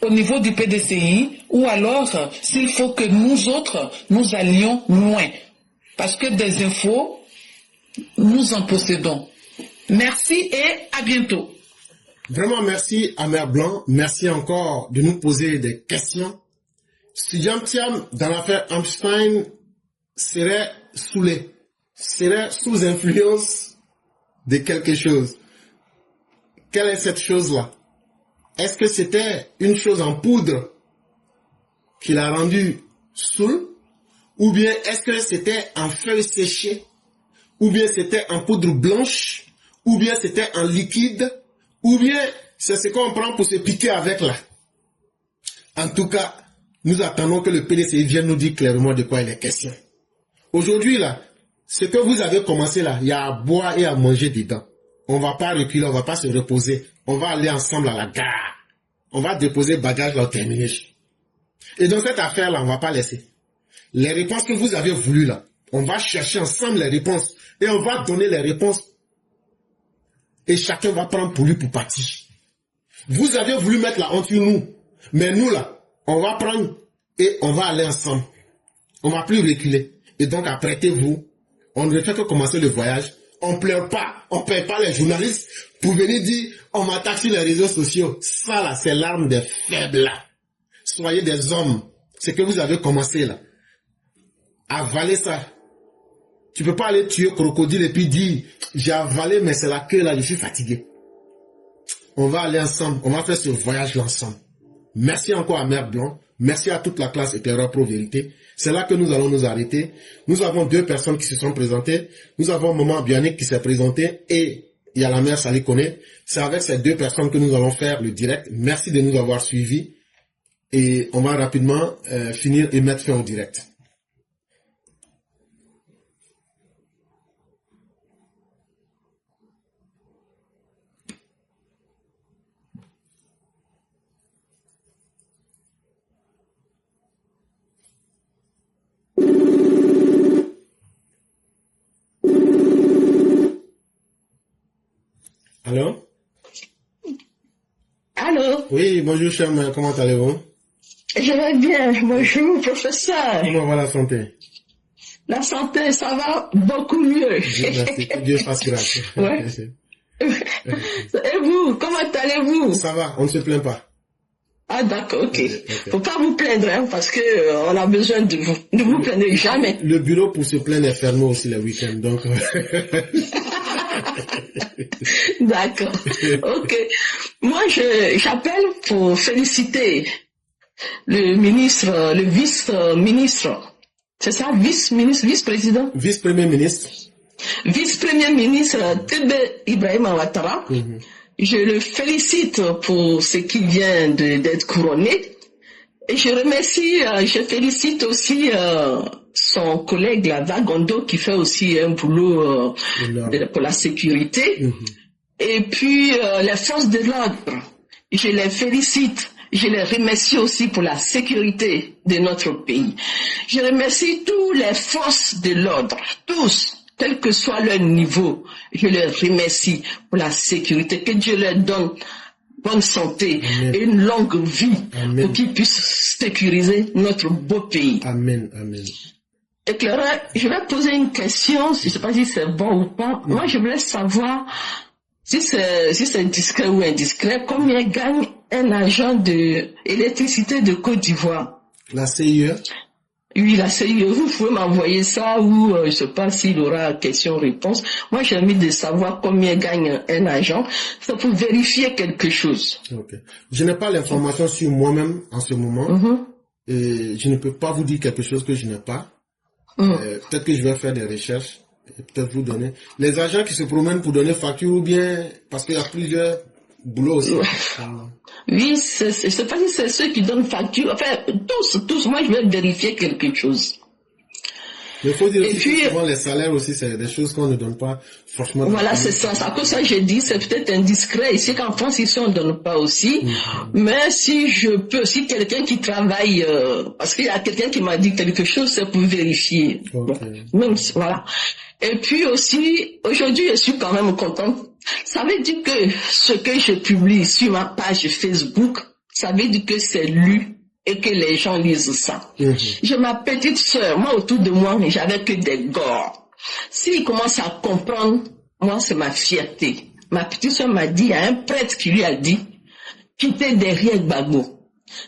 au niveau du PDCI ou alors s'il faut que nous autres, nous allions loin. Parce que des infos, nous en possédons. Merci et à bientôt. Vraiment merci à Mère Blanc. Merci encore de nous poser des questions. Tidiane Thiam, dans l'affaire Epstein, serait saoulé, serait sous influence de quelque chose. Quelle est cette chose-là? Est-ce que c'était une chose en poudre qui l'a rendu saoul? Ou bien est-ce que c'était en feuilles séchées? Ou bien c'était en poudre blanche? Ou bien c'était en liquide? Ou bien c'est ce qu'on prend pour se piquer avec là? En tout cas, nous attendons que le PDCI vienne nous dire clairement de quoi il est question. Aujourd'hui là, ce que vous avez commencé là, il y a à boire et à manger dedans. On va pas reculer, on va pas se reposer. On va aller ensemble à la gare. On va déposer bagage là au terminus. Et dans cette affaire là, on va pas laisser. Les réponses que vous avez voulu là, on va chercher ensemble les réponses. Et on va donner les réponses. Et chacun va prendre pour lui pour partir. Vous avez voulu mettre la honte sur nous. Mais nous là, on va prendre et on va aller ensemble. On va plus reculer. Et donc apprêtez-vous. On ne fait que commencer le voyage. On pleure pas. On paye pas les journalistes pour venir dire on m'attaque sur les réseaux sociaux. Ça là, c'est l'arme des faibles là. Soyez des hommes. C'est que vous avez commencé là. Avaler ça. Tu peux pas aller tuer crocodile et puis dire j'ai avalé mais c'est la queue là, je suis fatigué. On va aller ensemble. On va faire ce voyage là ensemble. Merci encore à Mère Blanc. Merci à toute la classe Éclaireur Pro Vérité. C'est là que nous allons nous arrêter. Nous avons deux personnes qui se sont présentées. Nous avons Maman Bionic qui s'est présentée et il y a la mère Salikone. C'est avec ces deux personnes que nous allons faire le direct. Merci de nous avoir suivis et on va rapidement finir et mettre fin au direct. Allô? Allô? Oui, bonjour cher mère, comment allez-vous? Je vais bien, bonjour professeur. Comment va la santé? La santé, ça va beaucoup mieux. Dieu merci, que Dieu fasse grâce. Ouais. Et vous, comment allez-vous? Ça va, on ne se plaint pas. Ah d'accord, ok. Faut pas vous plaindre, hein, parce que on a besoin de vous. Ne vous plaignez jamais. Le bureau pour se plaindre est fermé aussi les week-ends, donc... D'accord, ok. Moi, j'appelle pour féliciter le ministre, le vice-ministre. C'est ça, vice-ministre, vice-président? Vice-premier ministre. Vice-premier ministre Tebe Ibrahim Ouattara. Je le félicite pour ce qui vient d'être couronné. Et je remercie, je félicite aussi son collègue, la Vagondo, qui fait aussi un boulot pour la sécurité. Et puis, les forces de l'ordre, je les félicite. Je les remercie aussi pour la sécurité de notre pays. Je remercie tous les forces de l'ordre, tous, quel que soit leur niveau. Je les remercie pour la sécurité. Que Dieu leur donne bonne santé et une longue vie pour qu'ils puissent sécuriser notre beau pays. Amen, amen. Éclaireur, je vais poser une question, je ne sais pas si c'est bon ou pas. Moi, je voulais savoir si c'est discret ou indiscret, combien gagne un agent de électricité de Côte d'Ivoire? La CIE? Oui, la CIE, vous pouvez m'envoyer ça ou je sais pas s'il aura question-réponse. Moi, j'ai envie de savoir combien gagne un agent. C'est pour vérifier quelque chose. Ok. Je n'ai pas l'information sur moi-même en ce moment. Et je ne peux pas vous dire quelque chose que je n'ai pas. Peut-être que je vais faire des recherches et peut-être vous donner. Les agents qui se promènent pour donner facture ou bien parce qu'il y a plusieurs boulots aussi. Oui, c'est pas si c'est ceux qui donnent facture. Enfin, tous. Moi, je vais vérifier quelque chose. Mais il faut dire aussi que souvent les salaires aussi, c'est des choses qu'on ne donne pas franchement. Voilà, c'est ça. C'est à cause de ça que j'ai dit, c'est peut-être indiscret. Ici, qu'en France, ici, on ne donne pas aussi. Mais si quelqu'un qui travaille, parce qu'il y a quelqu'un qui m'a dit quelque chose, c'est pour vérifier. Même si, voilà. Et puis aussi, aujourd'hui, je suis quand même contente. Ça veut dire que ce que je publie sur ma page Facebook, ça veut dire que c'est lu et que les gens lisent ça. J'ai ma petite sœur, moi autour de moi, j'avais que des gores. S'il commence à comprendre, moi c'est ma fierté. Ma petite sœur m'a dit, il y a un prêtre qui lui a dit, quittez derrière Gbagbo.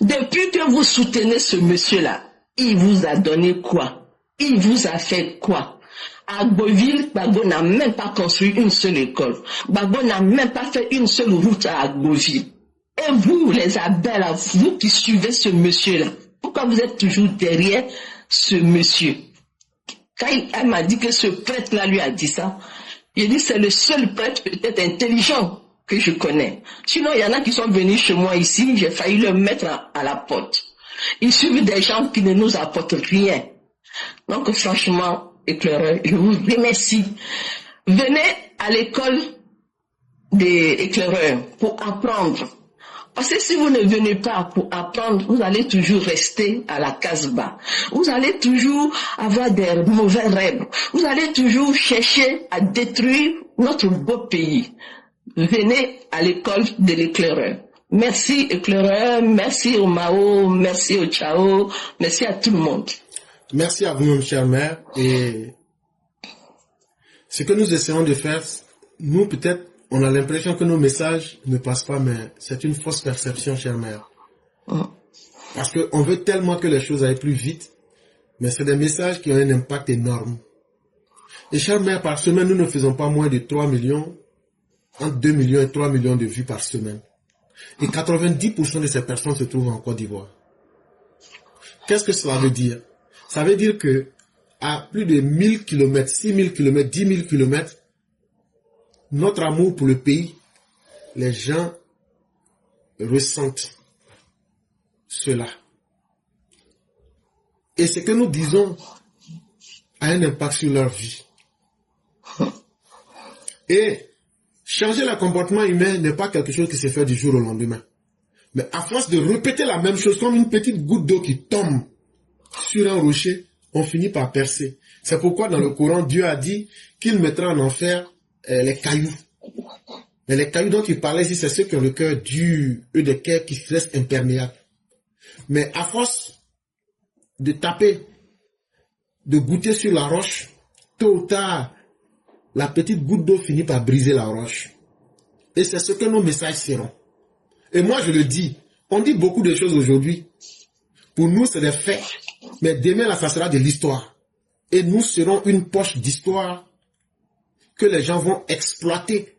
Depuis que vous soutenez ce monsieur-là, il vous a donné quoi? Il vous a fait quoi? À Agboville, Gbagbo n'a même pas construit une seule école. Gbagbo n'a même pas fait une seule route à Agboville. Et vous, les abeilles, vous qui suivez ce monsieur-là, pourquoi vous êtes toujours derrière ce monsieur? Quand elle m'a dit que ce prêtre-là lui a dit ça, j'ai dit c'est le seul prêtre peut-être intelligent que je connais. Sinon, il y en a qui sont venus chez moi ici, j'ai failli le mettre à la porte. Ils suivent des gens qui ne nous apportent rien. Donc franchement, éclaireur, je vous remercie. Venez à l'école des éclaireurs pour apprendre. Parce que si vous ne venez pas pour apprendre, vous allez toujours rester à la Casbah. Vous allez toujours avoir des mauvais rêves. Vous allez toujours chercher à détruire notre beau pays. Venez à l'école de l'éclaireur. Merci éclaireur, merci au Mao, merci au Chao, merci à tout le monde. Merci à vous-même, chère mère. Et ce que nous essayons de faire, nous peut-être, on a l'impression que nos messages ne passent pas, mais c'est une fausse perception, chère mère. Parce qu'on veut tellement que les choses aillent plus vite, mais c'est des messages qui ont un impact énorme. Et chère mère, par semaine, nous ne faisons pas moins de 3 millions, entre 2 millions et 3 millions de vues par semaine. Et 90% de ces personnes se trouvent en Côte d'Ivoire. Qu'est-ce que cela veut dire? Ça veut dire que à plus de 1000 km, 6000 km, 10 000 km, notre amour pour le pays, les gens ressentent cela. Et ce que nous disons a un impact sur leur vie. Et changer le comportement humain n'est pas quelque chose qui se fait du jour au lendemain. Mais à force de répéter la même chose comme une petite goutte d'eau qui tombe sur un rocher, on finit par percer. C'est pourquoi dans le Coran, Dieu a dit qu'il mettra en enfer les cailloux. Mais les cailloux dont il parlait ici, c'est ceux qui ont le cœur dur, eux des cœurs qui restent imperméables. Mais à force de taper, de goûter sur la roche, tôt ou tard, la petite goutte d'eau finit par briser la roche. Et c'est ce que nos messages seront. Et moi je le dis, on dit beaucoup de choses aujourd'hui. Pour nous c'est des faits, mais demain là ça sera de l'histoire. Et nous serons une poche d'histoire que les gens vont exploiter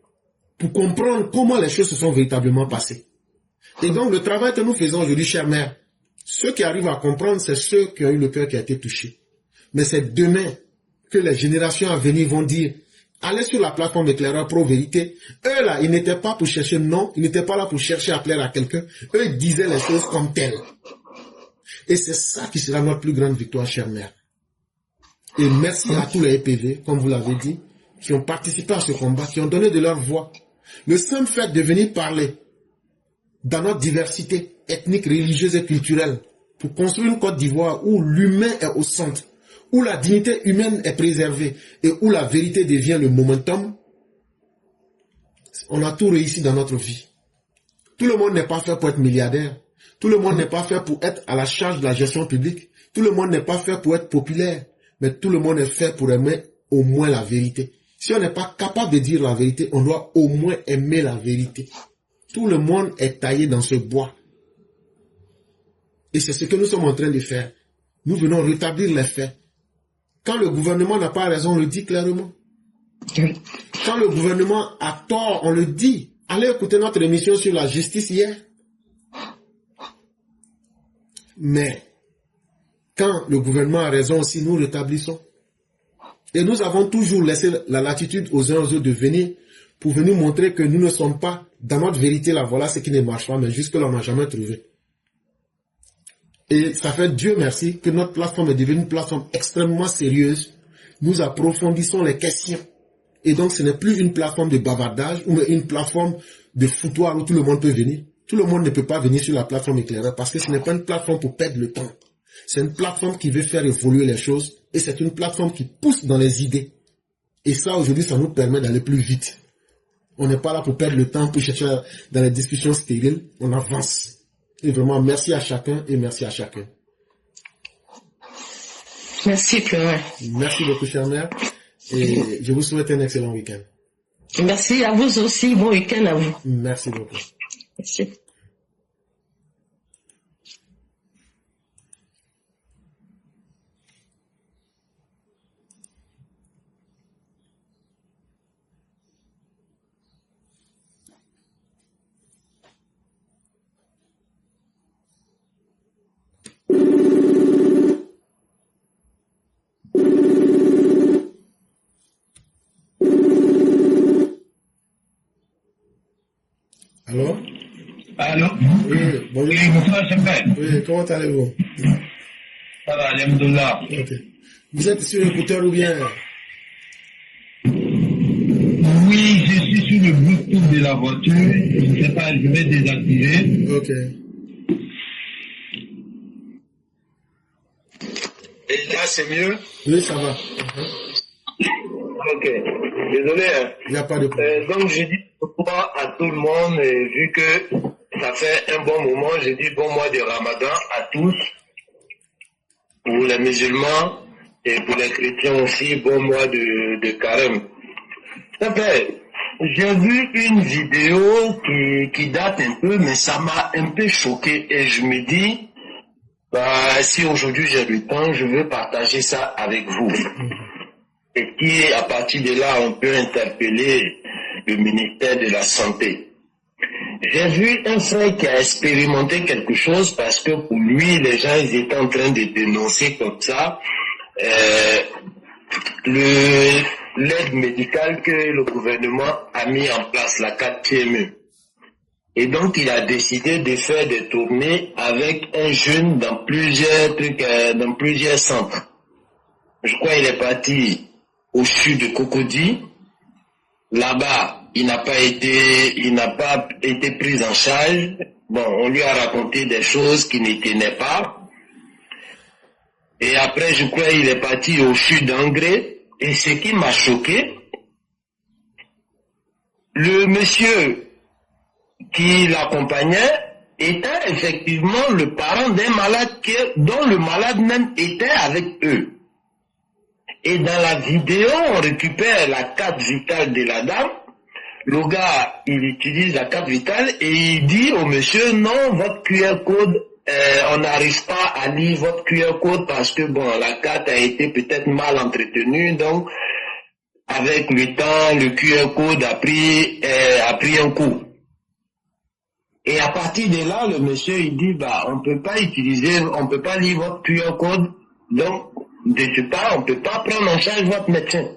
pour comprendre comment les choses se sont véritablement passées. Et donc le travail que nous faisons aujourd'hui, chère mère, ceux qui arrivent à comprendre, c'est ceux qui ont eu le cœur qui a été touché. Mais c'est demain que les générations à venir vont dire, allez sur la plateforme Éclaireur Pro Vérité. Eux là, ils n'étaient pas pour chercher non, ils n'étaient pas là pour chercher à plaire à quelqu'un. Eux, ils disaient les choses comme telles. Et c'est ça qui sera notre plus grande victoire, chère mère. Et merci à tous les EPV, comme vous l'avez dit, qui ont participé à ce combat, qui ont donné de leur voix. Le simple fait de venir parler dans notre diversité ethnique, religieuse et culturelle pour construire une Côte d'Ivoire où l'humain est au centre, où la dignité humaine est préservée et où la vérité devient le momentum, on a tout réussi dans notre vie. Tout le monde n'est pas fait pour être milliardaire. Tout le monde n'est pas fait pour être à la charge de la gestion publique. Tout le monde n'est pas fait pour être populaire. Mais tout le monde est fait pour aimer au moins la vérité. Si on n'est pas capable de dire la vérité, on doit au moins aimer la vérité. Tout le monde est taillé dans ce bois. Et c'est ce que nous sommes en train de faire. Nous venons rétablir les faits. Quand le gouvernement n'a pas raison, on le dit clairement. Quand le gouvernement a tort, on le dit. Allez écouter notre émission sur la justice hier. Mais quand le gouvernement a raison aussi, nous rétablissons. Et nous avons toujours laissé la latitude aux uns aux autres de venir pour venir montrer que nous ne sommes pas dans notre vérité. Là, voilà ce qui ne marche pas, mais jusque-là, on n'a jamais trouvé. Et ça fait Dieu merci que notre plateforme est devenue une plateforme extrêmement sérieuse. Nous approfondissons les questions. Et donc, ce n'est plus une plateforme de bavardage ou une plateforme de foutoir où tout le monde peut venir. Tout le monde ne peut pas venir sur la plateforme éclaireur parce que ce n'est pas une plateforme pour perdre le temps. C'est une plateforme qui veut faire évoluer les choses et c'est une plateforme qui pousse dans les idées. Et ça, aujourd'hui, ça nous permet d'aller plus vite. On n'est pas là pour perdre le temps, pour chercher dans les discussions stériles. On avance. Et vraiment, merci à chacun et merci à chacun. Merci, Florent. Merci beaucoup, chère mère. Et je vous souhaite un excellent week-end. Merci à vous aussi. Bon week-end à vous. Merci beaucoup. Merci. Allô? Allô? Oui, bonjour. Oui, bonsoir, chef. Oui, comment allez-vous? Ça va, alhamdoulilah. Ok. Vous êtes sur l'écouteur ou bien? Oui, je suis sur le Bluetooth de la voiture. Je ne sais pas, je vais désactiver. Ok. Et là, c'est mieux? Oui, ça va. Ok. Désolé. Il n'y a pas de problème. Donc, je dis bonsoir à tout le monde, et vu que ça fait un bon moment, je dis bon mois de Ramadan à tous, pour les musulmans et pour les chrétiens aussi, bon mois de carême. J'ai vu une vidéo qui date un peu, mais ça m'a un peu choqué et je me dis, si aujourd'hui j'ai le temps, je veux partager ça avec vous. Et qui, à partir de là, on peut interpeller le ministère de la Santé. J'ai vu un frère qui a expérimenté quelque chose parce que pour lui, les gens ils étaient en train de dénoncer comme ça l'aide médicale que le gouvernement a mis en place, la 4TME. Et donc, il a décidé de faire des tournées avec un jeune dans plusieurs trucs, dans plusieurs centres. Je crois qu'il est parti au sud de Cocody. Là-bas, il n'a pas été pris en charge. Bon, on lui a raconté des choses qui ne tenaient pas. Et après, je crois qu'il est parti au sud d'Angré. Et ce qui m'a choqué, le monsieur qui l'accompagnait était effectivement le parent d'un malade dont le malade même était avec eux. Et dans la vidéo, on récupère la carte vitale de la dame. Le gars, il utilise la carte vitale et il dit au monsieur, non, votre QR code, on n'arrive pas à lire votre QR code parce que bon, la carte a été peut-être mal entretenue, donc avec le temps, le QR code a pris un coup. Et à partir de là, le monsieur il dit, on peut pas lire votre QR code, donc de ce pas, on peut pas prendre en charge votre médecin.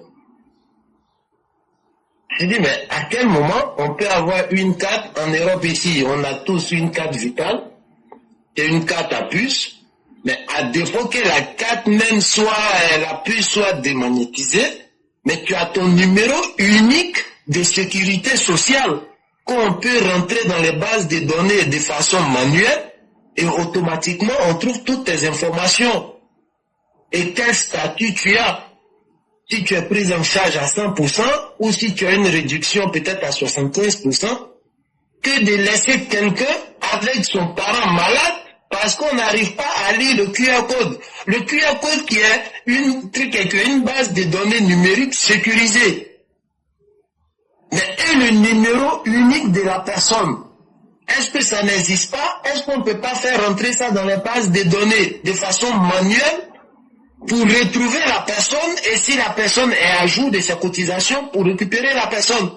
Je dis, mais à quel moment on peut avoir une carte en Europe ici? On a tous une carte vitale, c'est une carte à puce, mais à défaut que la carte même la puce soit démagnétisée, mais tu as ton numéro unique de sécurité sociale qu'on peut rentrer dans les bases de données de façon manuelle et automatiquement on trouve toutes tes informations. Et quel statut tu as? Si tu es pris en charge à 100% ou si tu as une réduction peut-être à 75%, que de laisser quelqu'un avec son parent malade parce qu'on n'arrive pas à lire le QR code. Le QR code qui est une base de données numériques sécurisée. Mais et le numéro unique de la personne, est-ce que ça n'existe pas? Est-ce qu'on ne peut pas faire rentrer ça dans les bases de données de façon manuelle pour retrouver la personne et si la personne est à jour de ses cotisations pour récupérer la personne?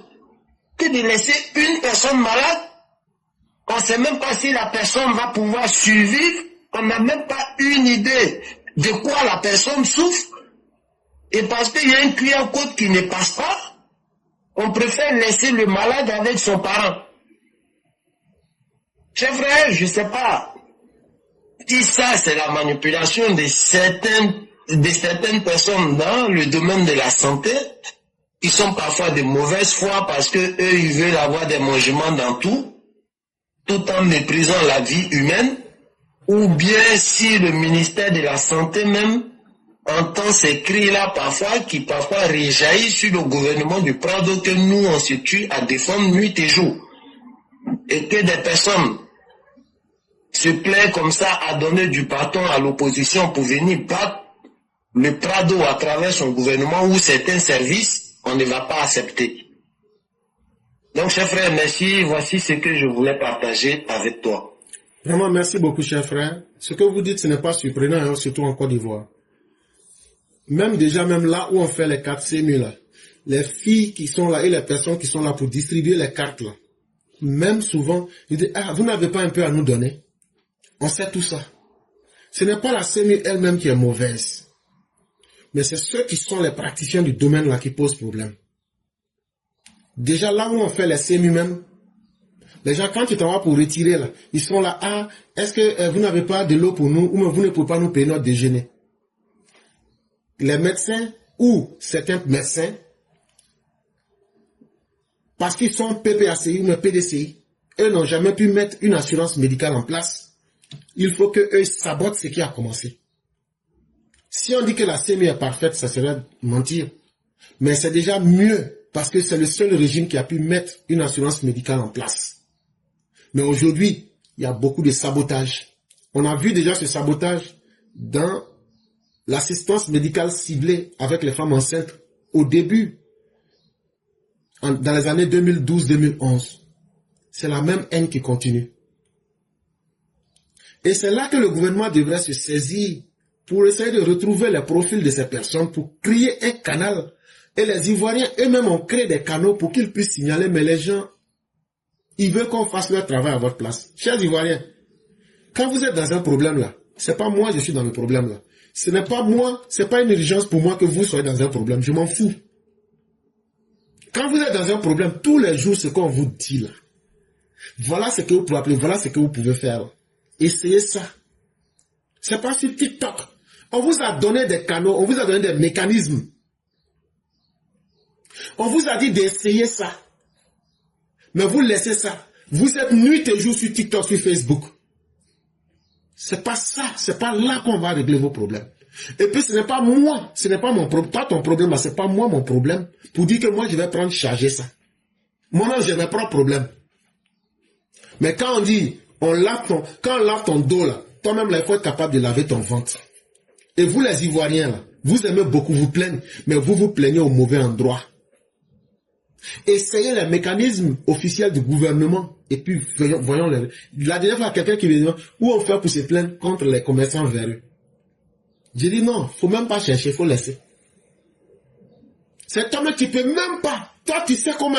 Que de laisser une personne malade, on ne sait même pas si la personne va pouvoir survivre, on n'a même pas une idée de quoi la personne souffre, et parce qu'il y a un QR code qui ne passe pas, on préfère laisser le malade avec son parent. Chers frères, je ne sais pas si ça c'est la manipulation de certaines personnes dans le domaine de la santé, qui sont parfois de mauvaise foi parce que eux ils veulent avoir des mangements dans tout en méprisant la vie humaine, ou bien si le ministère de la Santé même entend ces cris-là parfois, qui parfois réjaillissent sur le gouvernement du Prado que nous on se tue à défendre nuit et jour. Et que des personnes se plaisent comme ça à donner du bâton à l'opposition pour venir battre le Prado à travers son gouvernement ou certains services, on ne va pas accepter. Donc, chers frères, merci. Voici ce que je voulais partager avec toi. Vraiment, merci beaucoup, cher frère. Ce que vous dites, ce n'est pas surprenant, hein, surtout en Côte d'Ivoire. Même là où on fait les cartes CMU, là, les filles qui sont là et les personnes qui sont là pour distribuer les cartes, là, même souvent, ils disent, ah, vous n'avez pas un peu à nous donner? On sait tout ça. Ce n'est pas la CMU elle-même qui est mauvaise. Mais c'est ceux qui sont les praticiens du domaine là qui posent problème. Déjà là où on fait les CMU même, les gens quand tu t'en vas pour retirer là, ils sont là, ah, est-ce que vous n'avez pas de l'eau pour nous ou vous ne pouvez pas nous payer notre déjeuner? Les médecins ou certains médecins, parce qu'ils sont PPACI ou PDCI, eux n'ont jamais pu mettre une assurance médicale en place. Il faut qu'eux sabotent ce qui a commencé. Si on dit que la CMU est parfaite, ça serait mentir. Mais c'est déjà mieux parce que c'est le seul régime qui a pu mettre une assurance médicale en place. Mais aujourd'hui, il y a beaucoup de sabotage. On a vu déjà ce sabotage dans l'assistance médicale ciblée avec les femmes enceintes au début, dans les années 2012-2011. C'est la même haine qui continue. Et c'est là que le gouvernement devrait se saisir pour essayer de retrouver les profils de ces personnes, pour créer un canal. Et les Ivoiriens eux-mêmes ont créé des canaux pour qu'ils puissent signaler, mais les gens, ils veulent qu'on fasse leur travail à votre place. Chers Ivoiriens, quand vous êtes dans un problème là, c'est pas moi je suis dans le problème là. Ce n'est pas moi, c'est pas une urgence pour moi que vous soyez dans un problème, je m'en fous. Quand vous êtes dans un problème, tous les jours, ce qu'on vous dit là, voilà ce que vous pouvez appeler, voilà ce que vous pouvez faire. Essayez ça. C'est pas sur TikTok. On vous a donné des canaux, on vous a donné des mécanismes. On vous a dit d'essayer ça. Mais vous laissez ça. Vous êtes nuit et jour sur TikTok, sur Facebook. C'est pas ça, c'est pas là qu'on va régler vos problèmes. Et puis ce n'est pas moi, ce n'est pas mon problème, pas ton problème, c'est pas moi mon problème, pour dire que moi je vais prendre charger ça. Moi j'ai mes propres problèmes. Mais quand on dit, quand on lave ton dos là, toi-même là, il faut être capable de laver ton ventre. Et vous les Ivoiriens là, vous aimez beaucoup vous plaindre, mais vous vous plaignez au mauvais endroit. Essayez les mécanismes officiels du gouvernement et puis voyons les... La dernière fois, quelqu'un qui me dit où on fait pour se plaindre contre les commerçants véreux. J'ai dit non, faut même pas chercher, faut laisser. C'est toi-même qui peux même pas. Toi tu sais comment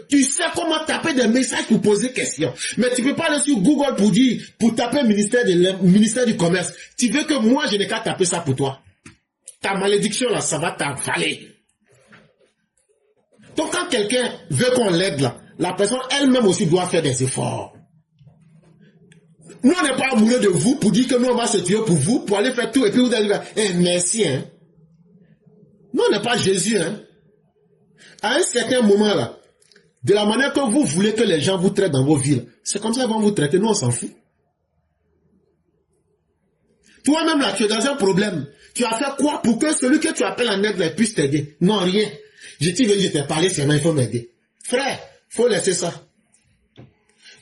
tu sais comment taper des messages pour poser questions. Mais tu peux pas aller sur Google pour taper ministère du commerce. Tu veux que moi je n'ai qu'à taper ça pour toi. Ta malédiction là, ça va t'avaler. Donc quand quelqu'un veut qu'on l'aide là, la personne elle-même aussi doit faire des efforts. Nous on n'est pas amoureux de vous pour dire que nous on va se tuer pour vous, pour aller faire tout et puis vous allez dire merci hein. Nous on n'est pas Jésus hein. À un certain moment là, de la manière que vous voulez que les gens vous traitent dans vos villes, c'est comme ça qu'ils vont vous traiter, nous on s'en fout. Toi-même là, tu es dans un problème. Tu as fait quoi pour que celui que tu appelles en aide là, puisse t'aider? Non, rien. Je t'ai parlé, seulement il faut m'aider. Frère, faut laisser ça.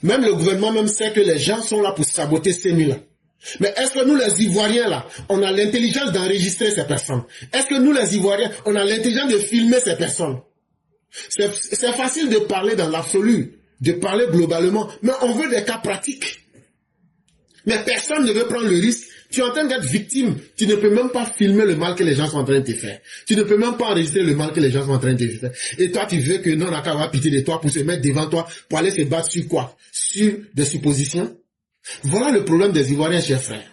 Même le gouvernement même sait que les gens sont là pour saboter ces nuits là. Mais est-ce que nous les Ivoiriens là, on a l'intelligence d'enregistrer ces personnes? Est-ce que nous les Ivoiriens, on a l'intelligence de filmer ces personnes? C'est facile de parler dans l'absolu, de parler globalement, mais on veut des cas pratiques. Mais personne ne veut prendre le risque. Tu es en train d'être victime. Tu ne peux même pas filmer le mal que les gens sont en train de te faire. Tu ne peux même pas enregistrer le mal que les gens sont en train de te faire. Et toi, tu veux que non, on n'a qu'à avoir pitié de toi pour se mettre devant toi, pour aller se battre sur quoi? Sur des suppositions? Voilà le problème des Ivoiriens, chers frères.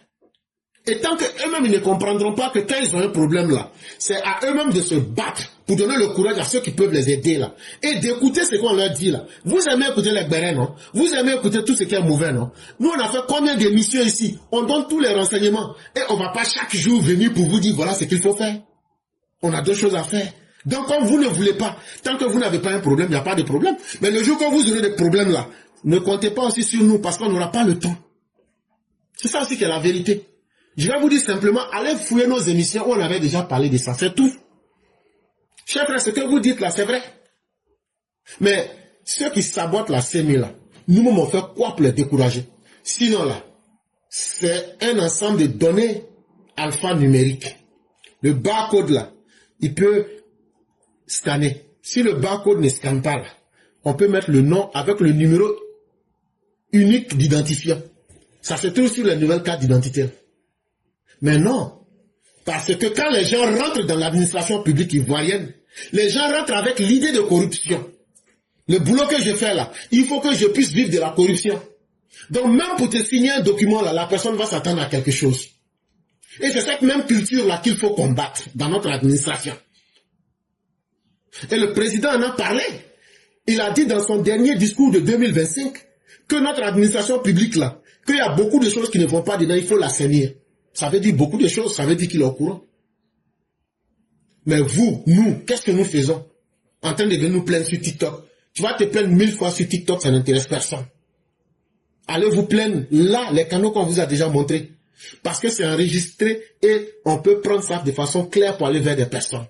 Et tant qu'eux-mêmes, ils ne comprendront pas que quand ils ont un problème là, c'est à eux-mêmes de se battre pour donner le courage à ceux qui peuvent les aider là. Et d'écouter ce qu'on leur dit là. Vous aimez écouter les bérets, non? Vous aimez écouter tout ce qui est mauvais, non? Nous, on a fait combien d'émissions ici? On donne tous les renseignements. Et on ne va pas chaque jour venir pour vous dire voilà ce qu'il faut faire. On a deux choses à faire. Donc, comme vous ne voulez pas, tant que vous n'avez pas un problème, il n'y a pas de problème. Mais le jour que vous aurez des problèmes là, ne comptez pas aussi sur nous parce qu'on n'aura pas le temps. C'est ça aussi qui est la vérité. Je vais vous dire simplement, allez fouiller nos émissions où on avait déjà parlé de ça, c'est tout. Chers frères, ce que vous dites là, c'est vrai. Mais ceux qui sabotent la CEMI là, nous-mêmes on fait quoi pour les décourager? Sinon là, c'est un ensemble de données alphanumériques. Le barcode là, il peut scanner. Si le barcode ne scanne pas là, on peut mettre le nom avec le numéro unique d'identifiant. Ça se trouve sur les nouvelles cartes d'identité. Mais non, parce que quand les gens rentrent dans l'administration publique ivoirienne, les gens rentrent avec l'idée de corruption. Le boulot que je fais là, il faut que je puisse vivre de la corruption. Donc même pour te signer un document là, la personne va s'attendre à quelque chose. Et c'est cette même culture là qu'il faut combattre dans notre administration. Et le président en a parlé. Il a dit dans son dernier discours de 2025 que notre administration publique là, qu'il y a beaucoup de choses qui ne vont pas dedans, il faut l'assainir. Ça veut dire beaucoup de choses, ça veut dire qu'il est au courant. Mais vous, nous, qu'est-ce que nous faisons? En train de venir nous plaindre sur TikTok. Tu vas te plaindre 1000 fois sur TikTok, ça n'intéresse personne. Allez vous plaindre là, les canaux qu'on vous a déjà montrés. Parce que c'est enregistré et on peut prendre ça de façon claire pour aller vers des personnes.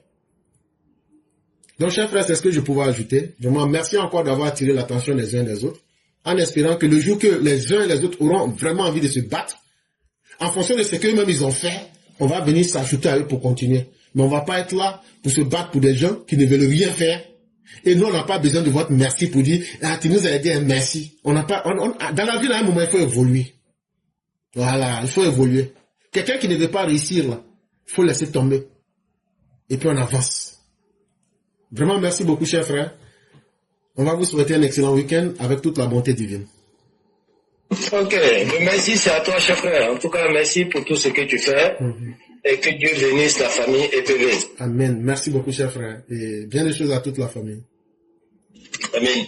Donc, chers frères, c'est ce que je pouvais ajouter. Vraiment, merci encore d'avoir attiré l'attention des uns des autres. En espérant que le jour que les uns et les autres auront vraiment envie de se battre, en fonction de ce qu'eux-mêmes ils ont fait, on va venir s'ajouter à eux pour continuer. Mais on ne va pas être là pour se battre pour des gens qui ne veulent rien faire. Et nous, on n'a pas besoin de votre merci pour dire, ah, tu nous as aidé un merci. On n'a pas, dans la vie, à un moment, il faut évoluer. Voilà, il faut évoluer. Quelqu'un qui ne veut pas réussir, là, il faut laisser tomber. Et puis on avance. Vraiment, merci beaucoup, chers frères. On va vous souhaiter un excellent week-end avec toute la bonté divine. Ok, merci, c'est à toi, cher frère. En tout cas, merci pour tout ce que tu fais. Et que Dieu bénisse la famille EPV. Amen. Merci beaucoup, cher frère. Et bien des choses à toute la famille. Amen.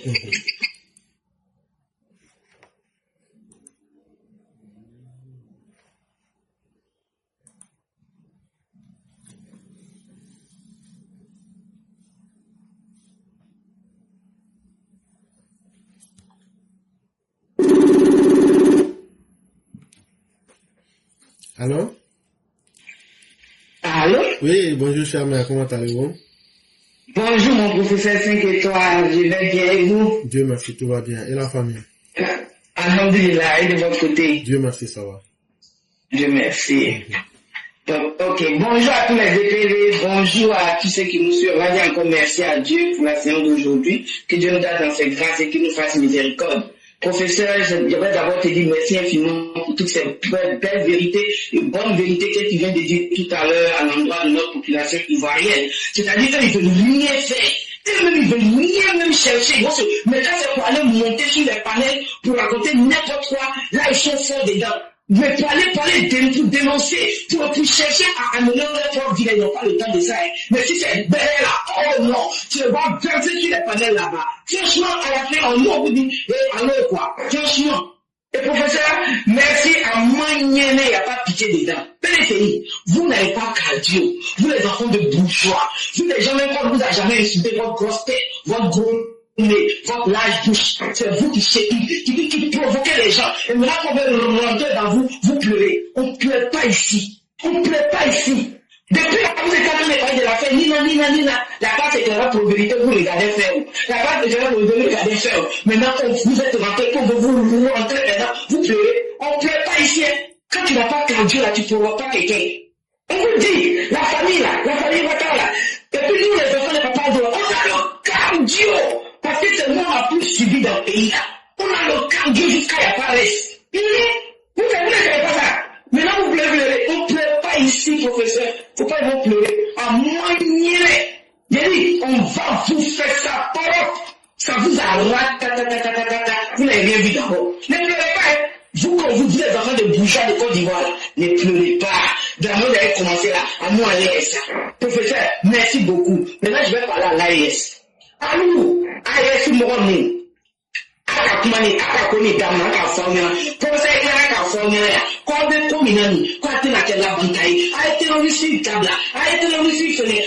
Allô? Allô? Oui, bonjour, cher mère, comment allez-vous? Bonjour, mon professeur 5 étoiles, je vais bien et vous? Dieu merci, tout va bien. Et la famille? Alhamdulillah, et de votre côté? Dieu merci, ça va. Dieu merci. Donc, ok, bonjour à tous les EPV, bonjour à tous ceux qui nous suivent. On va dire encore merci à Dieu pour la séance d'aujourd'hui. Que Dieu nous donne dans ses grâces et qu'il nous fasse miséricorde. Professeur, je vais d'abord te dire merci infiniment pour toutes ces belles vérités et bonnes vérités que tu viens de dire tout à l'heure à l'endroit de notre population ivoirienne. C'est-à-dire qu'ils veulent rien faire. Eux-mêmes, ils veulent rien même chercher. Mais quand c'est pour aller monter sur les panels pour raconter n'importe quoi, là, ils sont forts dedans. Mais pour aller dénoncer, pour chercher à amener leur propre vie, ils n'ont pas le temps de ça. Hein. Mais si c'est bel là, oh non, tu vas danser sur les panels là-bas. Franchement, à la fin, on vous dit, allô quoi, franchement. Et professeur, merci à Magnéné, il n'y a pas de pitié dedans. PDCI, vous n'avez pas cardio, vous les enfants de bourgeois, vous les gens même quand vous n'avez jamais insulté votre grosse tête, votre gros nez, votre large bouche, c'est vous qui provoquez les gens. Et maintenant qu'on veut rentrer dans vous, vous pleurez. On ne pleure pas ici. On ne pleure pas ici. Depuis que vous êtes en train de parler de la fête, Nina, la carte est la probabilité, vous regardez faire. La carte est la probabilité, vous regardez faire. Maintenant, vous êtes rentré, quand vous rentrez maintenant, vous pleurez. On ne pleure pas ici. Quand tu n'as pas cardio là, tu ne provoques pas quelqu'un. On vous dit, la famille va là. Et puis nous, les enfants, les papas, on a le cardio. dans le pays là. On a le camp Dieu jusqu'à y a pas reste. Vous ne savez pas ça. Maintenant, vous pleurez. On ne pleure pas ici, professeur. Faut pas vous pleurer. À moyen. J'ai dit, on va vous faire ça propre. Ça vous arrête. Vous n'avez rien vu d'abord. Ne pleurez pas. Vous, quand vous êtes enfants de bourgeois de Côte d'Ivoire, ne pleurez pas. D'abord, vous avez commencé là, à moi à l'AES. Professeur, merci beaucoup. Maintenant, je vais parler à l'AES. Allô, AES, Moroni. Akakumani, akakoni, Gamma, Akafornia. Professeur, Akafornia. Quand vous êtes communani, quand vous êtes la bancaille, a été reçu table, a été reçu sonné.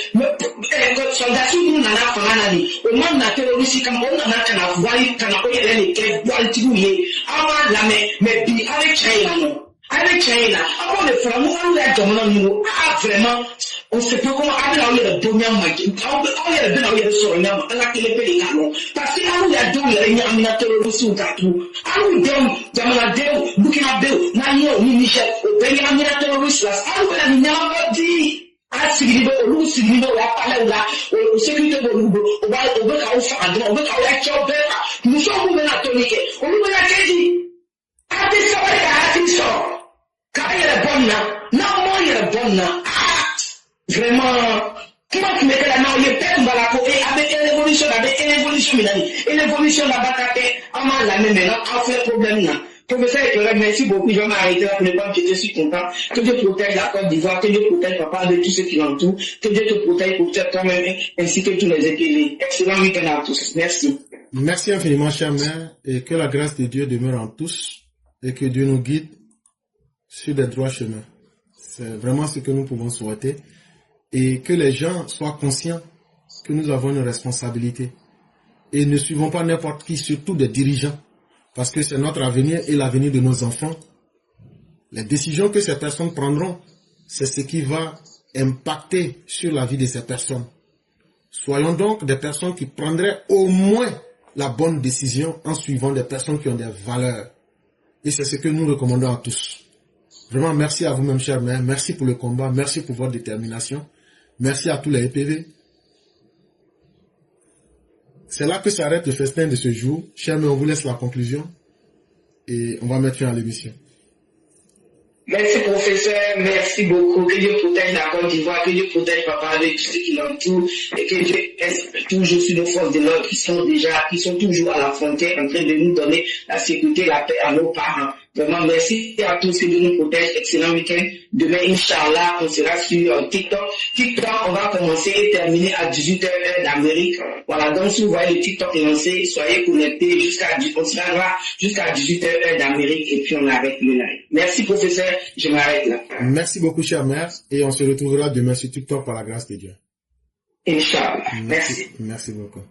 Soldat, si vous n'en avez pas nani, au moins, n'a été reçu comme on en a qu'à la voie, qu'à la voie, les quais, voile, tibouillé. Avant la main, mais bi, avec China, non. Avec China, avant le flamand, on l'a demandé, ah, vraiment, on ne sait pas comment aller dans le premier match. On est bien dans le soleil, on a qu'il est les canons. Parce que là où il y a deux, il y a un minateur aussi au tatou. Ah oui, Jamanadeo, Burkinabeo, Nagno, Nichel, au pays, un minateur aussi là. Ah oui, la minère dit. Ah, Sigribo, Lou Sigribo, la palais là, au sécurité de Loubo, au bas, au bec à Oufan, au bec à Oufan, nous sommes au Ménatonique, au Ménatonique. Ah, des soirées à Attinson. Car il est bonne là. Non, moi, il est bonne là. Ah, vraiment. Comment tu mettais la main, il est peine, avec une évolution, une évolution là-bas, à la même maintenant, à faire problème là. Professeur, merci beaucoup. Je vais m'arrêter là pour ne pas me jeter, je suis content. Que Dieu protège la Côte d'Ivoire, que Dieu protège papa de tous ceux qui l'entourent, que Dieu te protège pour toi-même, ainsi que tous les équipes. Excellent week-end à tous. Merci. Merci infiniment, cher mère, et que la grâce de Dieu demeure en tous, et que Dieu nous guide sur des droits chemins. C'est vraiment ce que nous pouvons souhaiter. Et que les gens soient conscients que nous avons une responsabilité. Et ne suivons pas n'importe qui, surtout des dirigeants. Parce que c'est notre avenir et l'avenir de nos enfants. Les décisions que ces personnes prendront, c'est ce qui va impacter sur la vie de ces personnes. Soyons donc des personnes qui prendraient au moins la bonne décision en suivant des personnes qui ont des valeurs. Et c'est ce que nous recommandons à tous. Vraiment, merci à vous-même, chère mère. Merci pour le combat. Merci pour votre détermination. Merci à tous les EPV. C'est là que s'arrête le festin de ce jour. Chers mère, on vous laisse la conclusion. Et on va mettre fin à l'émission. Merci professeur, merci beaucoup. Que Dieu protège la Côte d'Ivoire, que Dieu protège papa de tous ceux qui l'entourent et que Dieu est toujours sur nos forces de l'ordre qui sont toujours à la frontière en train de nous donner la sécurité, la paix à nos parents. Vraiment, merci à tous que Dieu nous protège. Excellent week-end. Demain, Inch'Allah, on sera sur TikTok. TikTok, on va commencer et terminer à 18h d'Amérique. Voilà, donc si vous voyez le TikTok lancé, soyez connectés on sera là jusqu'à 18h d'Amérique et puis on arrête le live. Merci professeur, je m'arrête là. Merci beaucoup, chère mère, et on se retrouvera demain sur TikTok par la grâce de Dieu. Inch'Allah. Merci. Merci beaucoup.